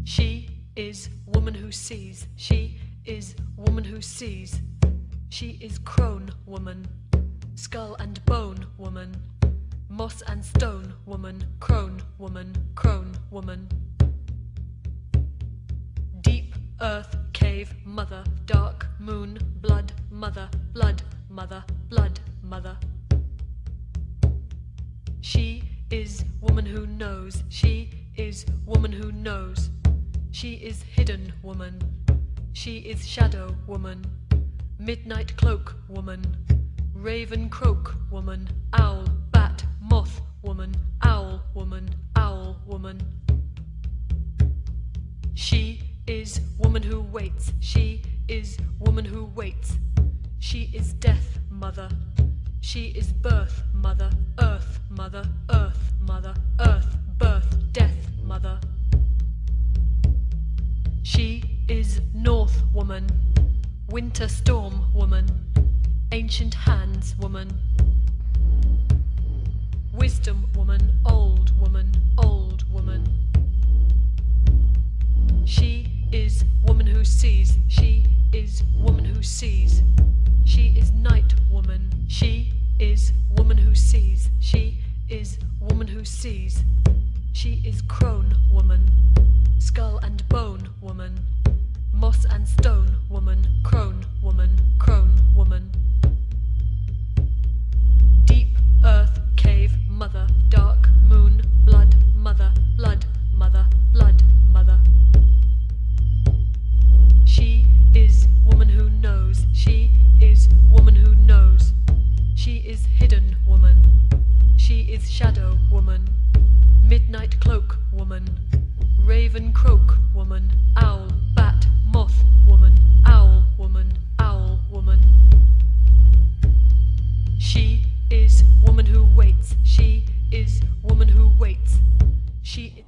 She is woman who sees. She is woman who sees. She is crone woman, skull and bone woman, moss and stone woman, crone woman, crone woman. Deep earth cave mother, dark moon blood mother, blood mother, blood mother. She is woman who knows. She is woman who knows. She is hidden woman. She is shadow woman. Midnight cloak woman. Raven croak woman. Owl, bat, moth woman. Owl woman, owl woman. She is woman who waits. She is woman who waits. She is death mother. She is birth mother. Earth mother, earth mother, earth, birth, death mother. She is north woman, winter storm woman, ancient hands woman, wisdom woman, old woman, old woman. She is woman who sees. She is woman who sees. She is night woman. She is woman who sees. She is woman who sees. She is crone woman, skull and bone woman, moss and stone woman, crone woman, crone woman. Deep earth cave mother, dark moon blood mother, blood mother, blood mother. She is woman who knows. She is woman who knows. She is hidden woman. She is shadow woman. Midnight cloak woman. Raven croak woman. Owl, bat, moth woman. Owl woman, owl woman. She is woman who waits. She is woman who waits. She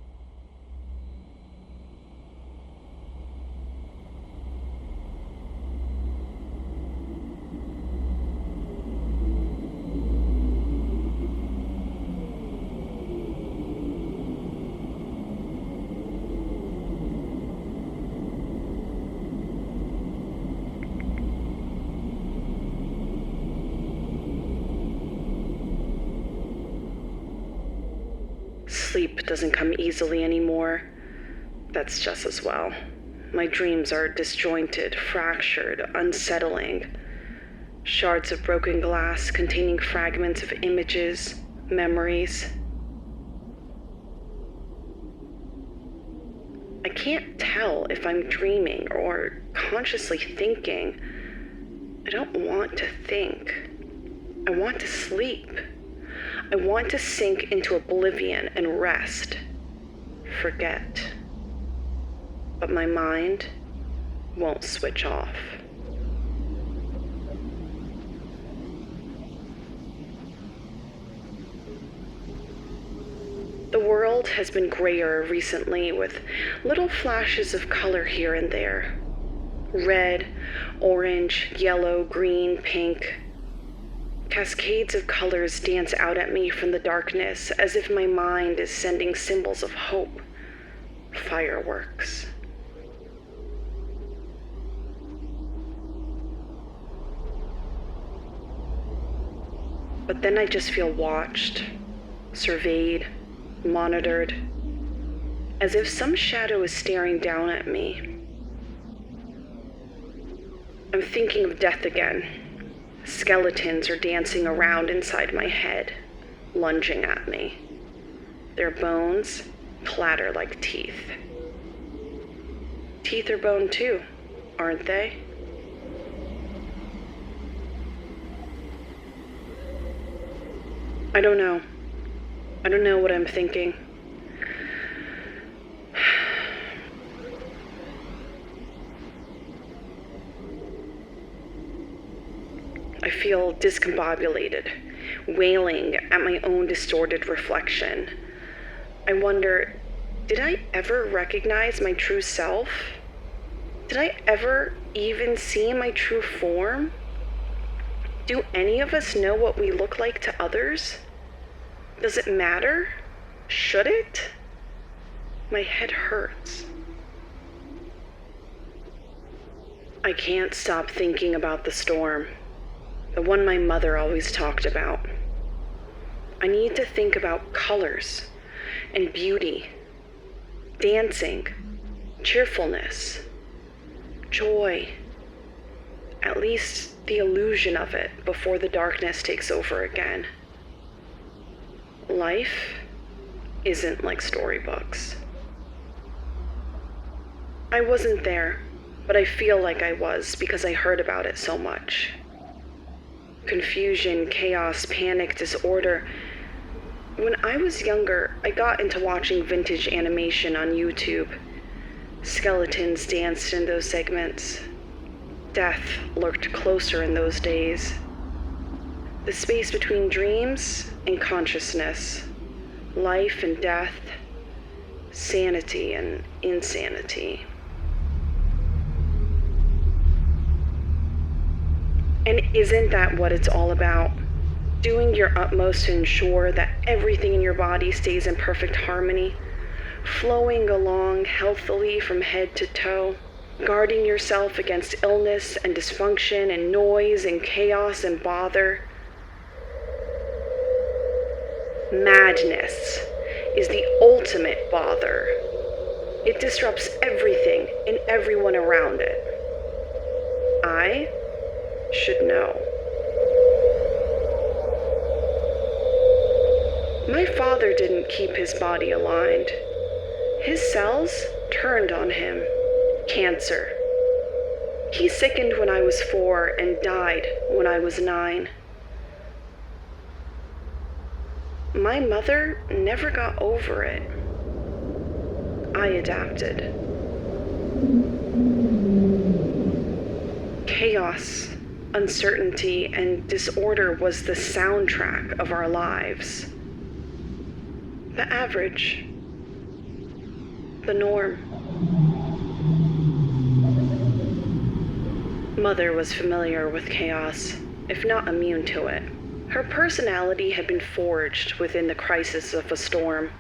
Sleep doesn't come easily anymore. That's just as well. My dreams are disjointed, fractured, unsettling. Shards of broken glass containing fragments of images, memories. I can't tell if I'm dreaming or consciously thinking. I don't want to think. I want to sleep. I want to sink into oblivion and rest, forget. But my mind won't switch off. The world has been grayer recently, with little flashes of color here and there. Red, orange, yellow, green, pink. Cascades of colors dance out at me from the darkness, as if my mind is sending symbols of hope. Fireworks. But then I just feel watched, surveyed, monitored, as if some shadow is staring down at me. I'm thinking of death again. Skeletons are dancing around inside my head, lunging at me. Their bones clatter like teeth. Teeth are bone too, aren't they? I don't know. I don't know what I'm thinking. I feel discombobulated, wailing at my own distorted reflection. I wonder, did I ever recognize my true self? Did I ever even see my true form? Do any of us know what we look like to others? Does it matter? Should it? My head hurts. I can't stop thinking about the storm, the one my mother always talked about. I need to think about colors and beauty, dancing, cheerfulness, joy, at least the illusion of it before the darkness takes over again. Life isn't like storybooks. I wasn't there, but I feel like I was because I heard about it so much. Confusion, chaos, panic, disorder. When I was younger, I got into watching vintage animation on YouTube. Skeletons danced in those segments. Death lurked closer in those days. The space between dreams and consciousness, life and death, sanity and insanity. And isn't that what it's all about? Doing your utmost to ensure that everything in your body stays in perfect harmony, flowing along healthily from head to toe, guarding yourself against illness and dysfunction and noise and chaos and bother. Madness is the ultimate bother. It disrupts everything and everyone around it. I should know. My father didn't keep his body aligned. His cells turned on him. Cancer. He sickened when I was 4 and died when I was 9. My mother never got over it. I adapted. Chaos, uncertainty, and disorder was the soundtrack of our lives. The average. The norm. Mother was familiar with chaos, if not immune to it. Her personality had been forged within the crisis of a storm,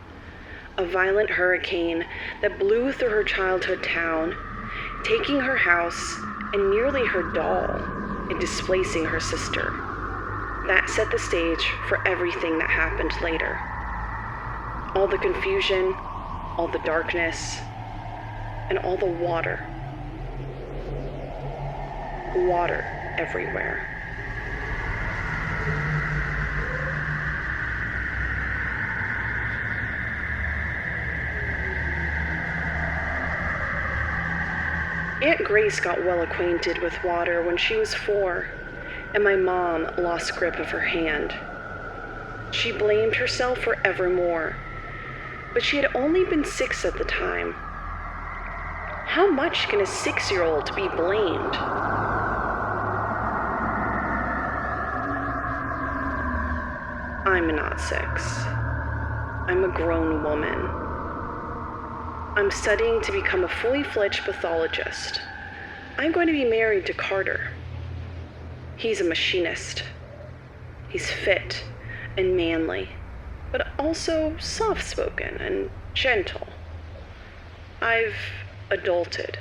a violent hurricane that blew through her childhood town, taking her house and nearly her doll and displacing her sister. That set the stage for everything that happened later. All the confusion, all the darkness, and all the water. Water everywhere. Aunt Grace got well acquainted with water when she was 4, and my mom lost grip of her hand. She blamed herself forevermore, but she had only been 6 at the time. How much can a 6-year-old be blamed? I'm not 6. I'm a grown woman. I'm studying to become a fully fledged pathologist. I'm going to be married to Carter. He's a machinist. He's fit and manly, but also soft-spoken and gentle. I've adulted,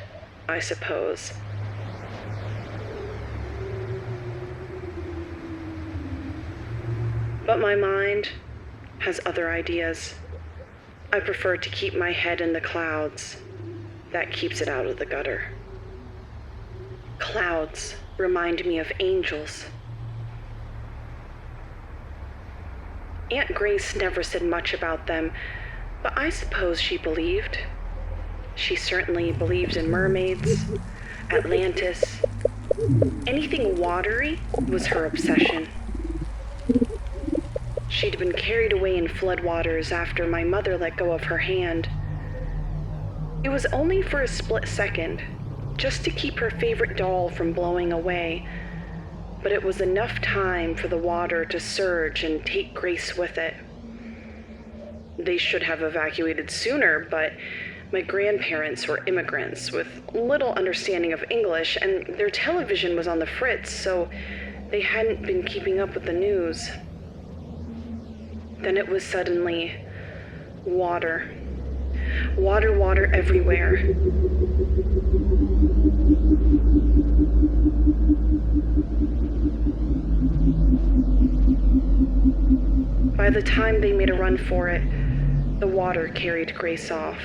I suppose. But my mind has other ideas. I prefer to keep my head in the clouds. That keeps it out of the gutter. Clouds remind me of angels. Aunt Grace never said much about them, but I suppose she believed. She certainly believed in mermaids, Atlantis. Anything watery was her obsession. She'd been carried away in floodwaters after my mother let go of her hand. It was only for a split second, just to keep her favorite doll from blowing away, but it was enough time for the water to surge and take Grace with it. They should have evacuated sooner, but my grandparents were immigrants with little understanding of English, and their television was on the fritz, so they hadn't been keeping up with the news. Then it was suddenly water. Water everywhere. By the time they made a run for it, the water carried Grace off.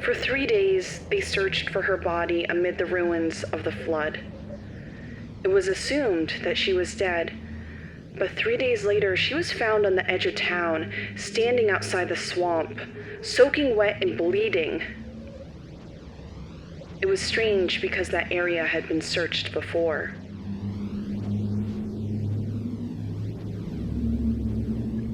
For 3 days, they searched for her body amid the ruins of the flood. It was assumed that she was dead, but 3 days later, she was found on the edge of town, standing outside the swamp, soaking wet and bleeding. It was strange because that area had been searched before.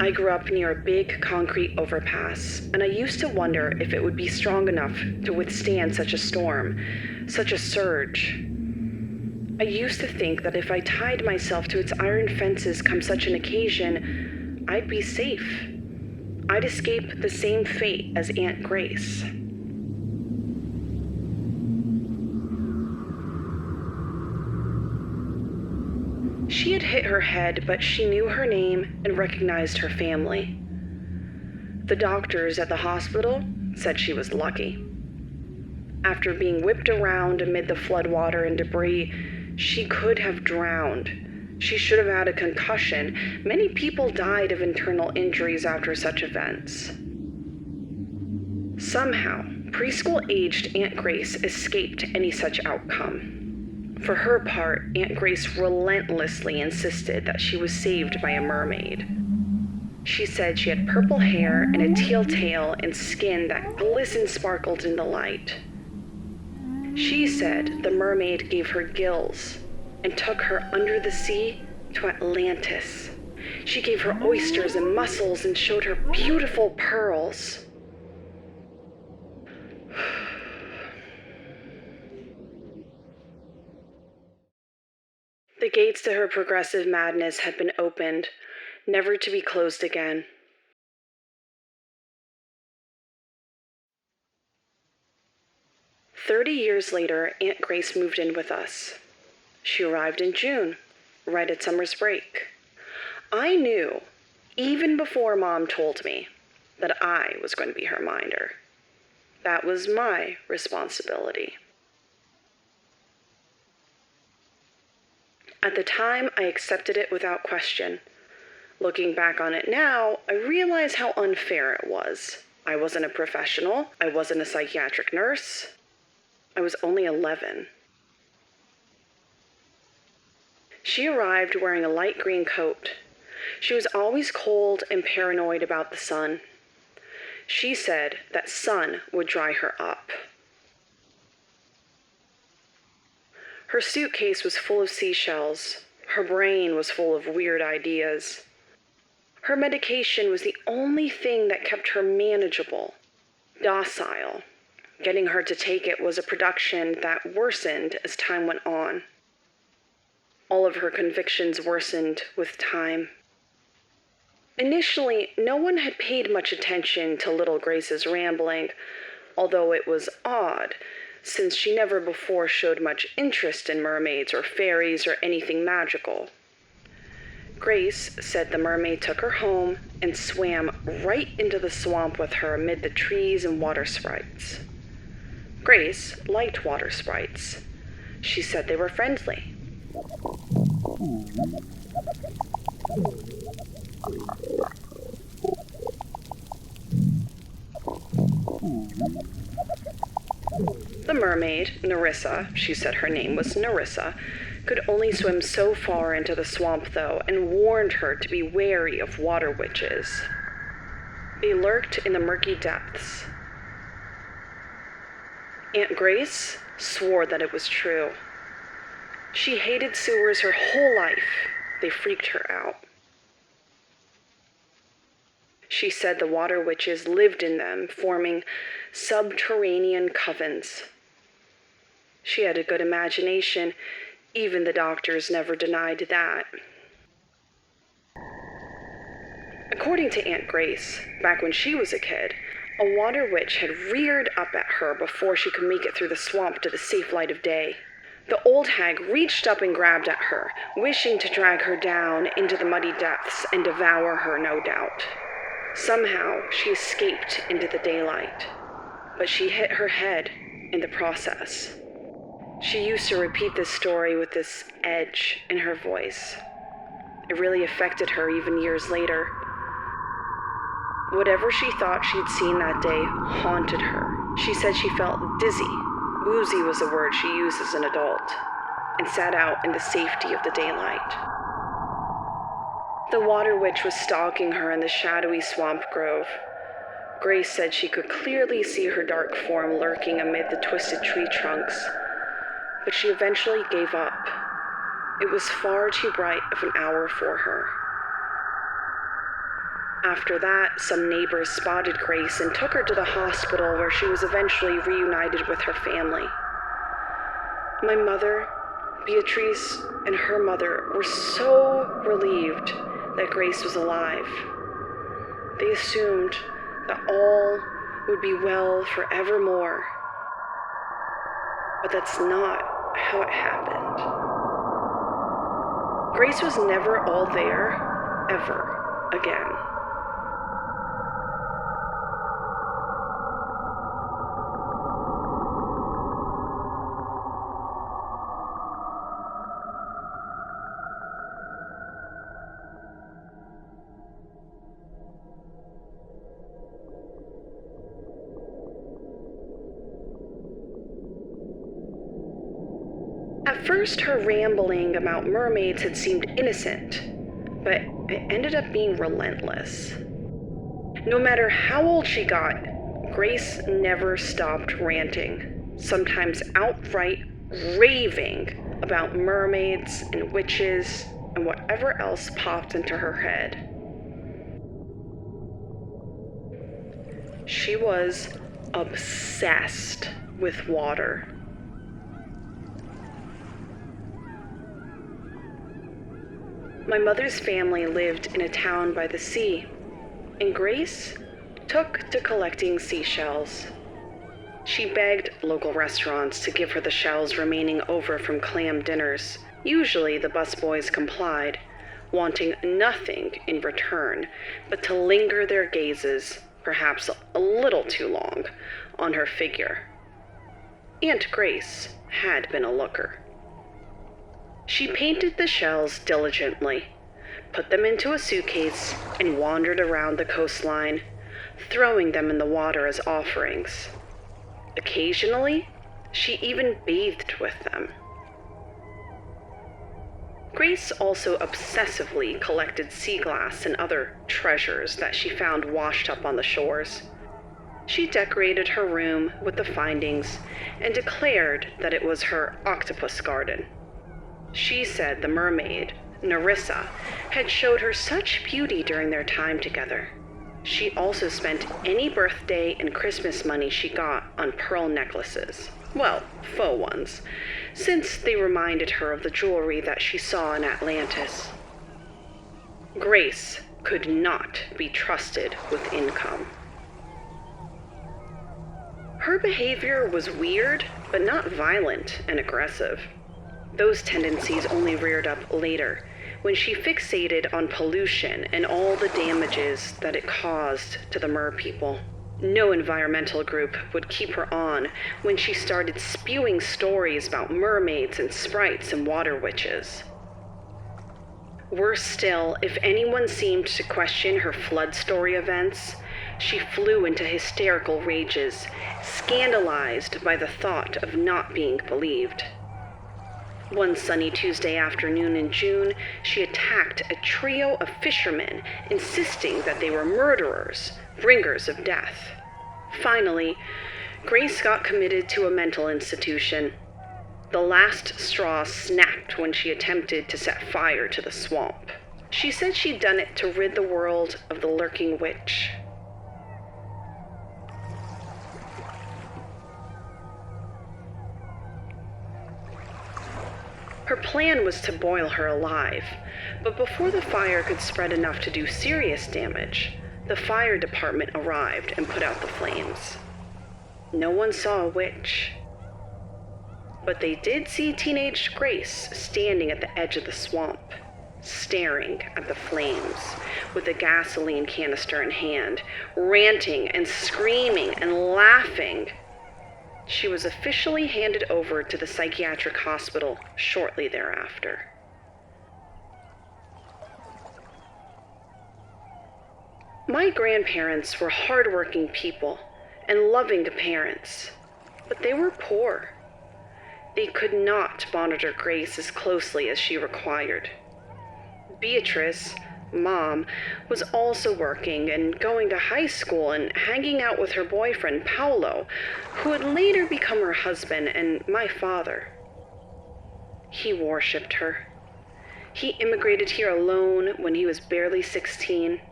I grew up near a big concrete overpass, and I used to wonder if it would be strong enough to withstand such a storm, such a surge. I used to think that if I tied myself to its iron fences come such an occasion, I'd be safe. I'd escape the same fate as Aunt Grace. She had hit her head, but she knew her name and recognized her family. The doctors at the hospital said she was lucky. After being whipped around amid the floodwater and debris, she could have drowned. She should have had a concussion. Many people died of internal injuries after such events. Somehow, preschool-aged Aunt Grace escaped any such outcome. For her part, Aunt Grace relentlessly insisted that she was saved by a mermaid. She said she had purple hair and a teal tail and skin that glistened sparkled in the light. She said the mermaid gave her gills and took her under the sea to Atlantis. She gave her oysters and mussels and showed her beautiful pearls. The gates to her progressive madness had been opened, never to be closed again. "30 years later, Aunt Grace moved in with us. She arrived in June, right at summer's break. I knew, even before Mom told me, that I was going to be her minder. That was my responsibility. At the time, I accepted it without question. Looking back on it now, I realize how unfair it was. I wasn't a professional. I wasn't a psychiatric nurse. I was only 11. She arrived wearing a light green coat. She was always cold and paranoid about the sun. She said that sun would dry her up. Her suitcase was full of seashells. Her brain was full of weird ideas. Her medication was the only thing that kept her manageable, docile. Getting her to take it was a production that worsened as time went on. All of her convictions worsened with time. Initially, no one had paid much attention to little Grace's rambling, although it was odd, since she never before showed much interest in mermaids or fairies or anything magical. Grace said the mermaid took her home and swam right into the swamp with her amid the trees and water sprites. Grace liked water sprites. She said they were friendly. The mermaid, Nerissa, she said her name was Nerissa, could only swim so far into the swamp, though, and warned her to be wary of water witches. They lurked in the murky depths. Aunt Grace swore that it was true. She hated sewers her whole life. They freaked her out. She said the water witches lived in them, forming subterranean covens. She had a good imagination. Even the doctors never denied that. According to Aunt Grace, back when she was a kid, a water witch had reared up at her before she could make it through the swamp to the safe light of day. The old hag reached up and grabbed at her, wishing to drag her down into the muddy depths and devour her, no doubt. Somehow, she escaped into the daylight, but she hit her head in the process. She used to repeat this story with this edge in her voice. It really affected her even years later. Whatever she thought she'd seen that day haunted her. She said she felt dizzy, woozy was the word she used as an adult, and sat out in the safety of the daylight. The water witch was stalking her in the shadowy swamp grove. Grace said she could clearly see her dark form lurking amid the twisted tree trunks, but she eventually gave up. It was far too bright of an hour for her. After that, some neighbors spotted Grace and took her to the hospital where she was eventually reunited with her family. My mother, Beatrice, and her mother were so relieved that Grace was alive. They assumed that all would be well forevermore. But that's not how it happened. Grace was never all there, ever again. At first, her rambling about mermaids had seemed innocent, but it ended up being relentless. No matter how old she got, Grace never stopped ranting, sometimes outright raving about mermaids and witches and whatever else popped into her head. She was obsessed with water. My mother's family lived in a town by the sea, and Grace took to collecting seashells. She begged local restaurants to give her the shells remaining over from clam dinners. Usually the busboys complied, wanting nothing in return but to linger their gazes, perhaps a little too long, on her figure. Aunt Grace had been a looker. She painted the shells diligently, put them into a suitcase, and wandered around the coastline, throwing them in the water as offerings. Occasionally, she even bathed with them. Grace also obsessively collected sea glass and other treasures that she found washed up on the shores. She decorated her room with the findings and declared that it was her octopus garden. She said the mermaid, Nerissa, had showed her such beauty during their time together. She also spent any birthday and Christmas money she got on pearl necklaces. Well, faux ones, since they reminded her of the jewelry that she saw in Atlantis. Grace could not be trusted with income. Her behavior was weird, but not violent and aggressive. Those tendencies only reared up later, when she fixated on pollution and all the damages that it caused to the mer people. No environmental group would keep her on when she started spewing stories about mermaids and sprites and water witches. Worse still, if anyone seemed to question her flood story events, she flew into hysterical rages, scandalized by the thought of not being believed. One sunny Tuesday afternoon in June, she attacked a trio of fishermen, insisting that they were murderers, bringers of death. Finally, Grace got committed to a mental institution. The last straw snapped when she attempted to set fire to the swamp. She said she'd done it to rid the world of the lurking witch. Her plan was to boil her alive, but before the fire could spread enough to do serious damage, the fire department arrived and put out the flames. No one saw a witch, but they did see teenage Grace standing at the edge of the swamp, staring at the flames with a gasoline canister in hand, ranting and screaming and laughing. She was officially handed over to the psychiatric hospital shortly thereafter. My grandparents were hardworking people and loving parents, but they were poor. They could not monitor Grace as closely as she required. Beatrice, Mom, was also working and going to high school and hanging out with her boyfriend, Paolo, who would later become her husband and my father. He worshipped her. He immigrated here alone when he was barely 16.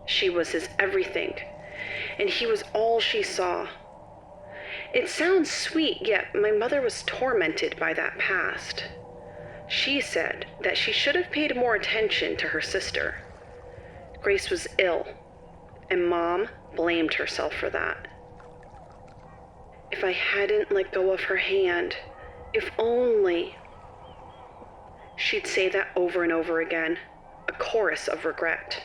She was his everything, and he was all she saw. It sounds sweet, yet my mother was tormented by that past. She said that she should have paid more attention to her sister. Grace was ill, and Mom blamed herself for that. If I hadn't let go of her hand, if only. She'd say that over and over again, a chorus of regret.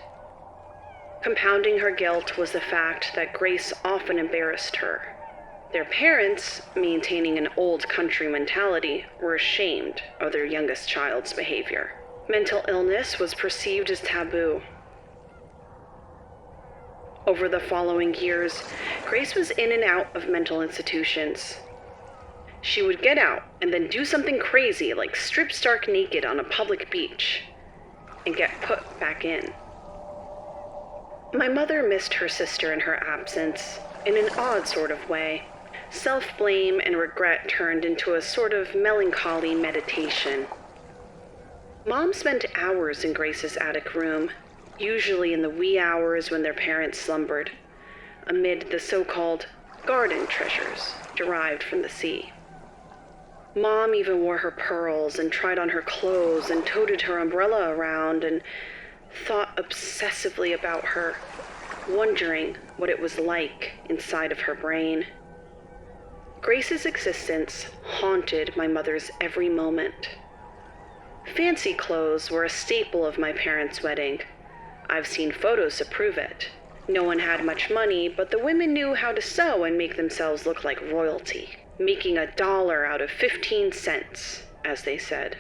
Compounding her guilt was the fact that Grace often embarrassed her. Their parents, maintaining an old country mentality, were ashamed of their youngest child's behavior. Mental illness was perceived as taboo. Over the following years, Grace was in and out of mental institutions. She would get out and then do something crazy like strip stark naked on a public beach and get put back in. My mother missed her sister in her absence in an odd sort of way. Self-blame and regret turned into a sort of melancholy meditation. Mom spent hours in Grace's attic room, usually in the wee hours when their parents slumbered, amid the so-called garden treasures derived from the sea. Mom even wore her pearls and tried on her clothes and toted her umbrella around and thought obsessively about her, wondering what it was like inside of her brain. Grace's existence haunted my mother's every moment. Fancy clothes were a staple of my parents' wedding. I've seen photos to prove it. No one had much money, but the women knew how to sew and make themselves look like royalty, making $1 out of 15 cents, as they said.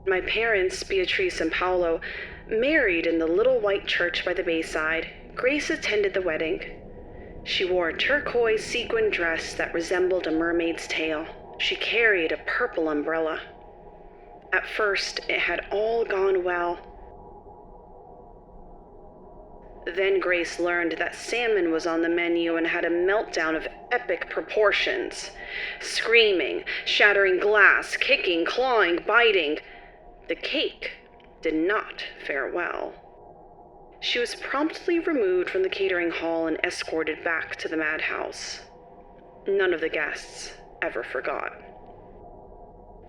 My parents, Beatrice and Paolo, married in the little white church by the bayside. Grace attended the wedding. She wore a turquoise sequin dress that resembled a mermaid's tail. She carried a purple umbrella. At first, it had all gone well. Then Grace learned that salmon was on the menu and had a meltdown of epic proportions. Screaming, shattering glass, kicking, clawing, biting. The cake did not fare well. She was promptly removed from the catering hall and escorted back to the madhouse. None of the guests ever forgot.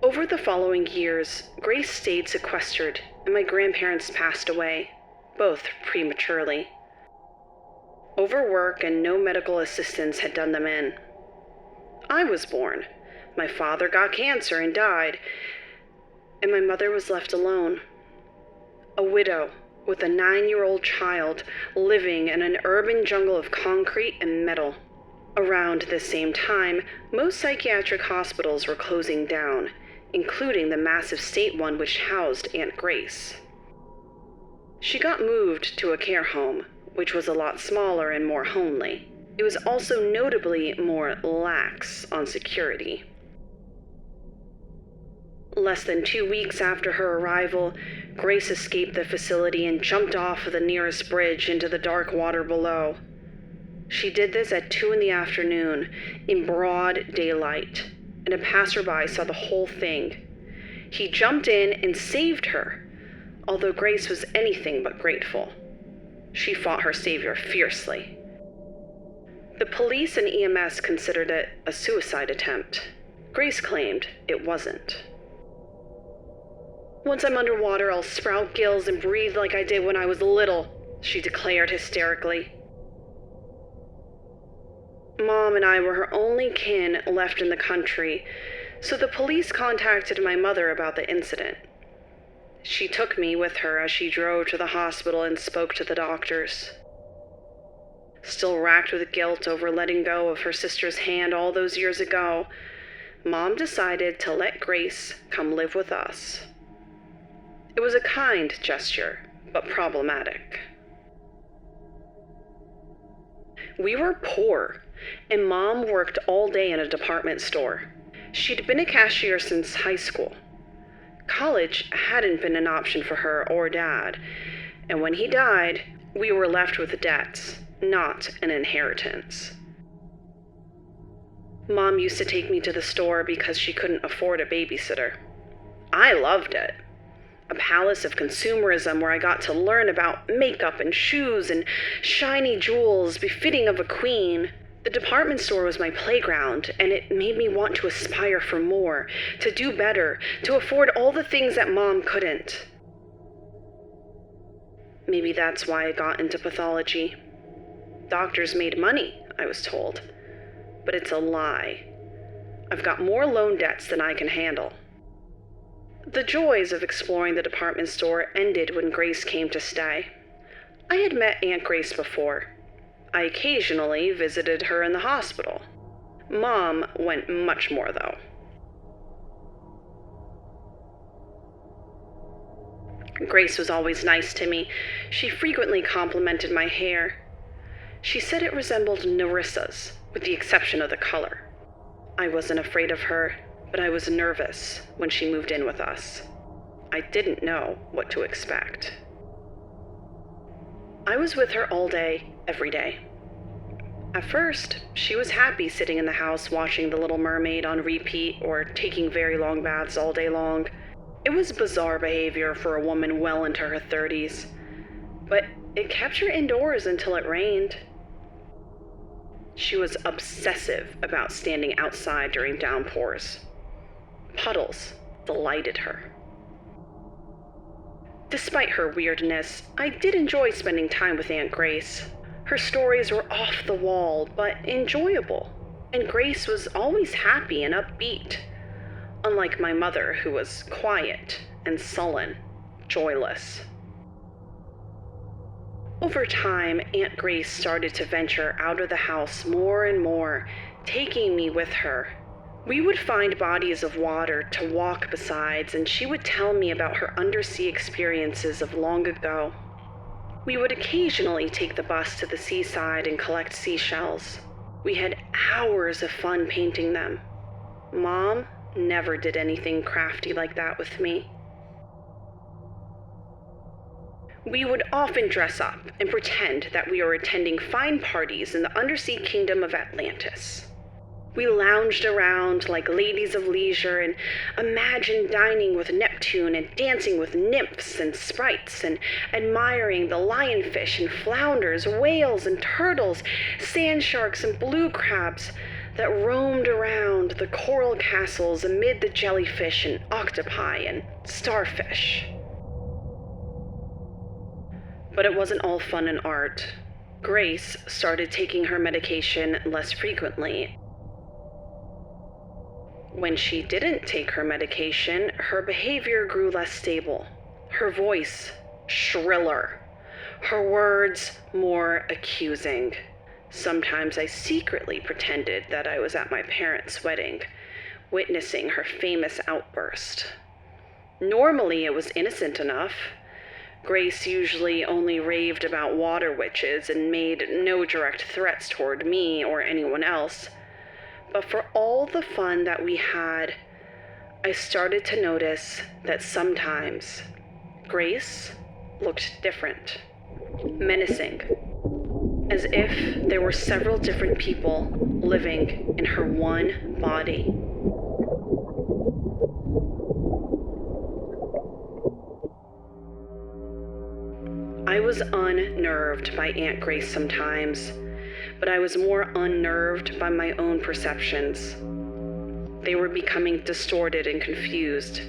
Over the following years, Grace stayed sequestered, and my grandparents passed away, both prematurely. Overwork and no medical assistance had done them in. I was born. My father got cancer and died, and my mother was left alone. A widow with a 9-year-old child living in an urban jungle of concrete and metal. Around the same time, most psychiatric hospitals were closing down, including the massive state one which housed Aunt Grace. She got moved to a care home, which was a lot smaller and more homely. It was also notably more lax on security. Less than 2 weeks after her arrival, Grace escaped the facility and jumped off of the nearest bridge into the dark water below. She did this at 2 p.m, in broad daylight, and a passerby saw the whole thing. He jumped in and saved her, although Grace was anything but grateful. She fought her savior fiercely. The police and EMS considered it a suicide attempt. Grace claimed it wasn't. "Once I'm underwater, I'll sprout gills and breathe like I did when I was little," she declared hysterically. Mom and I were her only kin left in the country, so the police contacted my mother about the incident. She took me with her as she drove to the hospital and spoke to the doctors. Still racked with guilt over letting go of her sister's hand all those years ago, Mom decided to let Grace come live with us. It was a kind gesture, but problematic. We were poor, and Mom worked all day in a department store. She'd been a cashier since high school. College hadn't been an option for her or Dad, and when he died, we were left with debts, not an inheritance. Mom used to take me to the store because she couldn't afford a babysitter. I loved it. A palace of consumerism where I got to learn about makeup and shoes and shiny jewels befitting of a queen. The department store was my playground, and it made me want to aspire for more, to do better, to afford all the things that Mom couldn't. Maybe that's why I got into pathology. Doctors made money, I was told. But it's a lie. I've got more loan debts than I can handle. The joys of exploring the department store ended when Grace came to stay. I had met Aunt Grace before. I occasionally visited her in the hospital. Mom went much more, though. Grace was always nice to me. She frequently complimented my hair. She said it resembled Nerissa's, with the exception of the color. I wasn't afraid of her, but I was nervous when she moved in with us. I didn't know what to expect. I was with her all day, every day. At first, she was happy sitting in the house watching The Little Mermaid on repeat or taking very long baths all day long. It was bizarre behavior for a woman well into her 30s, but it kept her indoors until it rained. She was obsessive about standing outside during downpours. Puddles delighted her. Despite her weirdness, I did enjoy spending time with Aunt Grace. Her stories were off the wall, but enjoyable, and Grace was always happy and upbeat, unlike my mother, who was quiet and sullen, joyless. Over time, Aunt Grace started to venture out of the house more and more, taking me with her. We would find bodies of water to walk beside, and she would tell me about her undersea experiences of long ago. We would occasionally take the bus to the seaside and collect seashells. We had hours of fun painting them. Mom never did anything crafty like that with me. We would often dress up and pretend that we were attending fine parties in the undersea kingdom of Atlantis. We lounged around like ladies of leisure and imagined dining with Neptune and dancing with nymphs and sprites and admiring the lionfish and flounders, whales and turtles, sand sharks and blue crabs that roamed around the coral castles amid the jellyfish and octopi and starfish. But it wasn't all fun and art. Grace started taking her medication less frequently. When she didn't take her medication, her behavior grew less stable. Her voice shriller. Her words more accusing. Sometimes I secretly pretended that I was at my parents' wedding, witnessing her famous outburst. Normally it was innocent enough. Grace usually only raved about water witches and made no direct threats toward me or anyone else. But for all the fun that we had, I started to notice that sometimes Grace looked different, menacing, as if there were several different people living in her one body. I was unnerved by Aunt Grace sometimes, but I was more unnerved by my own perceptions. They were becoming distorted and confused.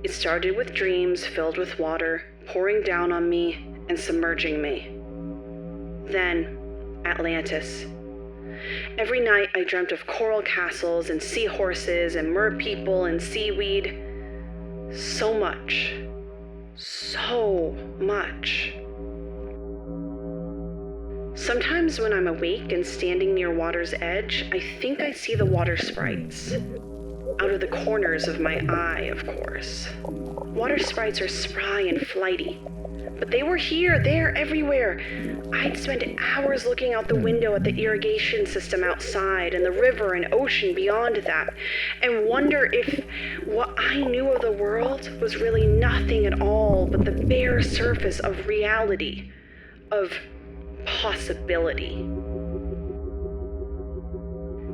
It started with dreams filled with water, pouring down on me and submerging me. Then, Atlantis. Every night I dreamt of coral castles and seahorses and merpeople and seaweed. So much. Sometimes when I'm awake and standing near water's edge, I think I see the water sprites. Out of the corners of my eye, of course. Water sprites are spry and flighty, but they were here, there, everywhere. I'd spend hours looking out the window at the irrigation system outside and the river and ocean beyond that, and wonder if what I knew of the world was really nothing at all but the bare surface of reality, of possibility.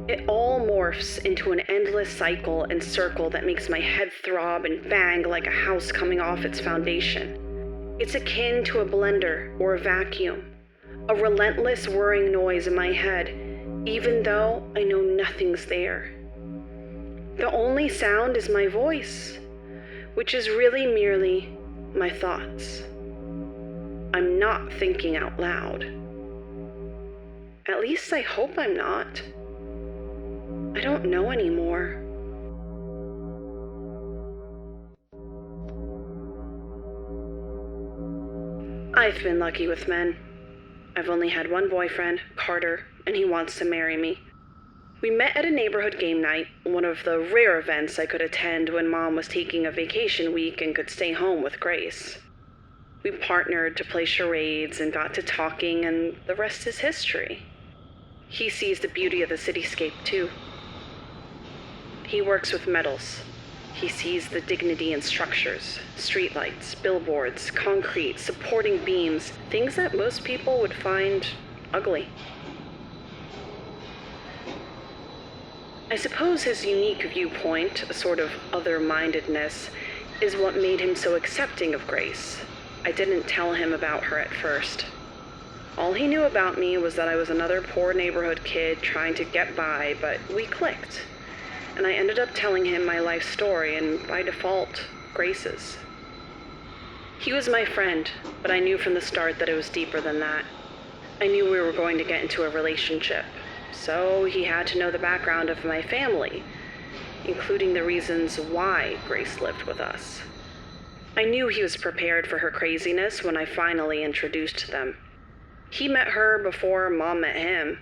It all morphs into an endless cycle and circle that makes my head throb and bang like a house coming off its foundation. It's akin to a blender or a vacuum, a relentless whirring noise in my head, even though I know nothing's there. The only sound is my voice, which is really merely my thoughts. I'm not thinking out loud. At least I hope I'm not. I don't know anymore. I've been lucky with men. I've only had one boyfriend, Carter, and he wants to marry me. We met at a neighborhood game night, one of the rare events I could attend when Mom was taking a vacation week and could stay home with Grace. We partnered to play charades and got to talking, and the rest is history. He sees the beauty of the cityscape, too. He works with metals. He sees the dignity in structures, streetlights, billboards, concrete, supporting beams, things that most people would find ugly. I suppose his unique viewpoint, a sort of other-mindedness, is what made him so accepting of Grace. I didn't tell him about her at first. All he knew about me was that I was another poor neighborhood kid trying to get by, but we clicked. And I ended up telling him my life story, and by default, Grace's. He was my friend, but I knew from the start that it was deeper than that. I knew we were going to get into a relationship, so he had to know the background of my family, including the reasons why Grace lived with us. I knew he was prepared for her craziness when I finally introduced them. He met her before Mom met him.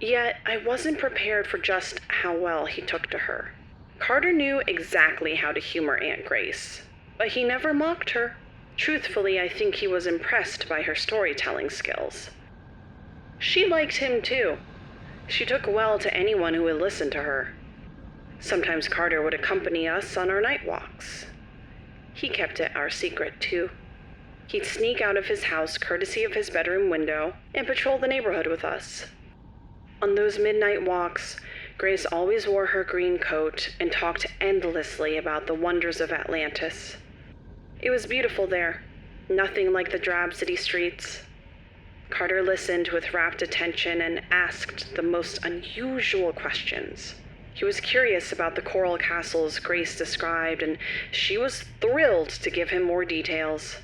Yet, I wasn't prepared for just how well he took to her. Carter knew exactly how to humor Aunt Grace, but he never mocked her. Truthfully, I think he was impressed by her storytelling skills. She liked him too. She took well to anyone who would listen to her. Sometimes Carter would accompany us on our night walks. He kept it our secret too. He'd sneak out of his house courtesy of his bedroom window and patrol the neighborhood with us. On those midnight walks, Grace always wore her green coat and talked endlessly about the wonders of Atlantis. It was beautiful there, nothing like the drab city streets. Carter listened with rapt attention and asked the most unusual questions. He was curious about the coral castles Grace described, and she was thrilled to give him more details.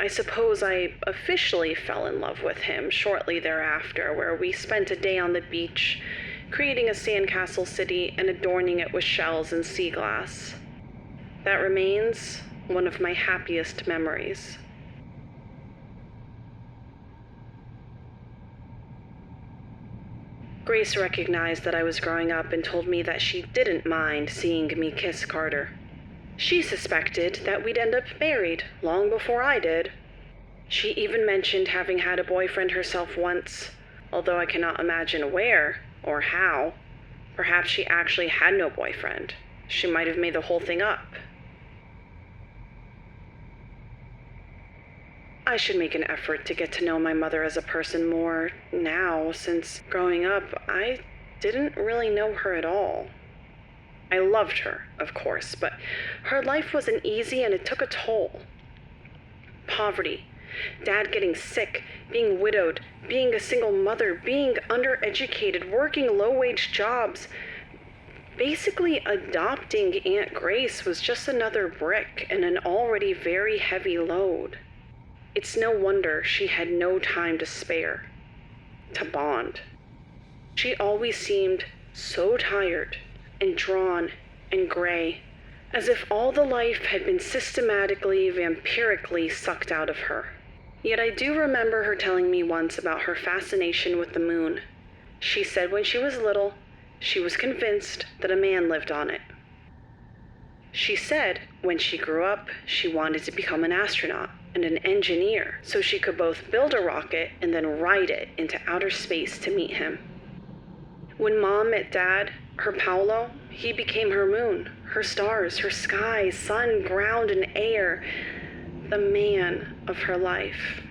I suppose I officially fell in love with him shortly thereafter, where we spent a day on the beach, creating a sandcastle city and adorning it with shells and sea glass. That remains one of my happiest memories. Grace recognized that I was growing up and told me that she didn't mind seeing me kiss Carter. She suspected that we'd end up married long before I did. She even mentioned having had a boyfriend herself once, although I cannot imagine where or how. Perhaps she actually had no boyfriend. She might have made the whole thing up. I should make an effort to get to know my mother as a person more now, since growing up, I didn't really know her at all. I loved her, of course, but her life wasn't easy and it took a toll. Poverty, Dad getting sick, being widowed, being a single mother, being undereducated, working low-wage jobs. Basically, adopting Aunt Grace was just another brick in an already very heavy load. It's no wonder she had no time to spare, to bond. She always seemed so tired and drawn and gray, as if all the life had been systematically, vampirically sucked out of her. Yet I do remember her telling me once about her fascination with the moon. She said when she was little, she was convinced that a man lived on it. She said when she grew up, she wanted to become an astronaut and an engineer so she could both build a rocket and then ride it into outer space to meet him. When Mom met Dad, her Paolo, he became her moon, her stars, her sky, sun, ground, and air, the man of her life.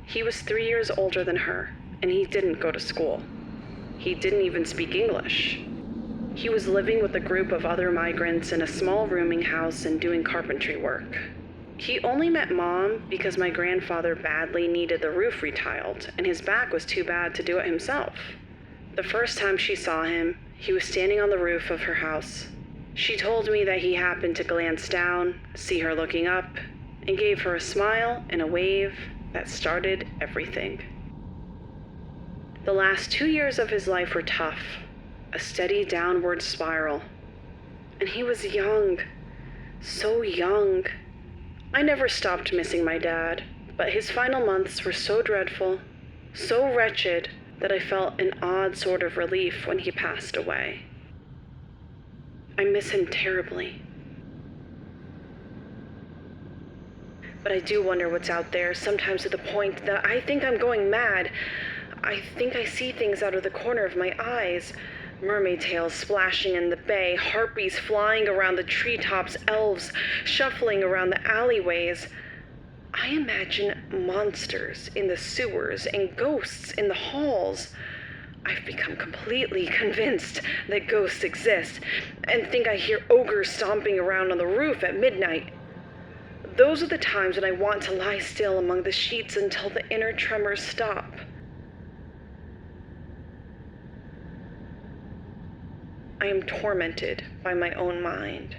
He was 3 years older than her, and he didn't go to school. He didn't even speak English. He was living with a group of other migrants in a small rooming house and doing carpentry work. He only met Mom because my grandfather badly needed the roof retiled, and his back was too bad to do it himself. The first time she saw him, he was standing on the roof of her house. She told me that he happened to glance down, see her looking up, and gave her a smile and a wave that started everything. The last 2 years of his life were tough, a steady downward spiral. And he was young, so young. I never stopped missing my dad, but his final months were so dreadful, so wretched, that I felt an odd sort of relief when he passed away. I miss him terribly. But I do wonder what's out there, sometimes to the point that I think I'm going mad. I think I see things out of the corner of my eyes. Mermaid tails splashing in the bay, harpies flying around the treetops, elves shuffling around the alleyways. I imagine monsters in the sewers and ghosts in the halls. I've become completely convinced that ghosts exist and think I hear ogres stomping around on the roof at midnight. Those are the times when I want to lie still among the sheets until the inner tremors stop. I am tormented by my own mind.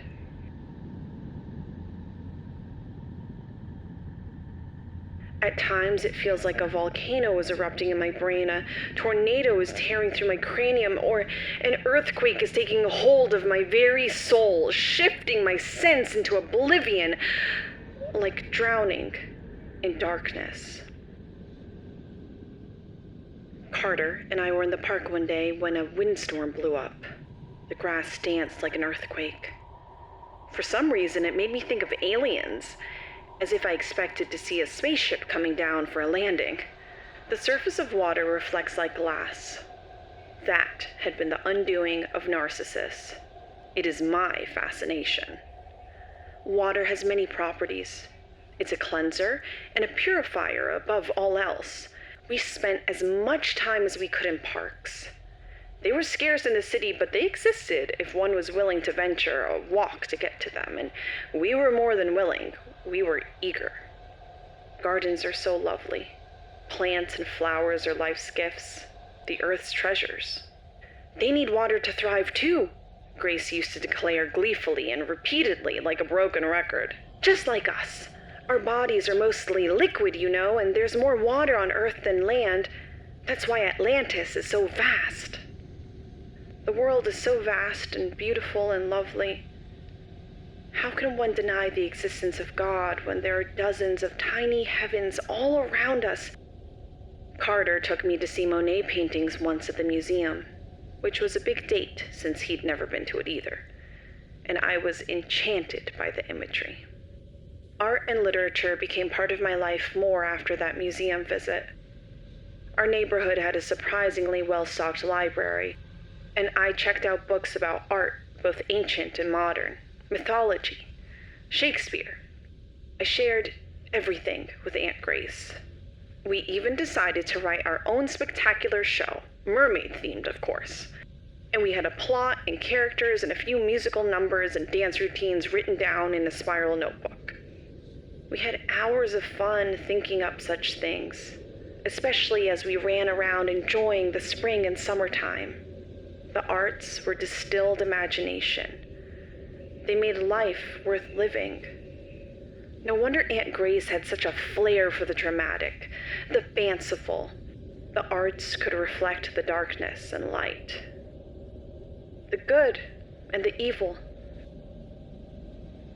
At times, it feels like a volcano is erupting in my brain, a tornado is tearing through my cranium, or an earthquake is taking hold of my very soul, shifting my sense into oblivion, like drowning in darkness. Carter and I were in the park one day when a windstorm blew up. The grass danced like an earthquake. For some reason, it made me think of aliens, as if I expected to see a spaceship coming down for a landing. The surface of water reflects like glass. That had been the undoing of Narcissus. It is my fascination. Water has many properties. It's a cleanser and a purifier above all else. We spent as much time as we could in parks. They were scarce in the city, but they existed if one was willing to venture a walk to get to them, and we were more than willing. We were eager. Gardens are so lovely. Plants and flowers are life's gifts, the earth's treasures. They need water to thrive too, Grace used to declare gleefully and repeatedly like a broken record. Just like us. Our bodies are mostly liquid, you know, and there's more water on Earth than land. That's why Atlantis is so vast. The world is so vast and beautiful and lovely. How can one deny the existence of God when there are dozens of tiny heavens all around us? Carter took me to see Monet paintings once at the museum, which was a big date since he'd never been to it either, and I was enchanted by the imagery. Art and literature became part of my life more after that museum visit. Our neighborhood had a surprisingly well-stocked library, and I checked out books about art, both ancient and modern, mythology, Shakespeare. I shared everything with Aunt Grace. We even decided to write our own spectacular show, mermaid-themed, of course. And we had a plot and characters and a few musical numbers and dance routines written down in a spiral notebook. We had hours of fun thinking up such things, especially as we ran around enjoying the spring and summertime. The arts were distilled imagination. They made life worth living. No wonder Aunt Grace had such a flair for the dramatic, the fanciful. The arts could reflect the darkness and light, the good and the evil,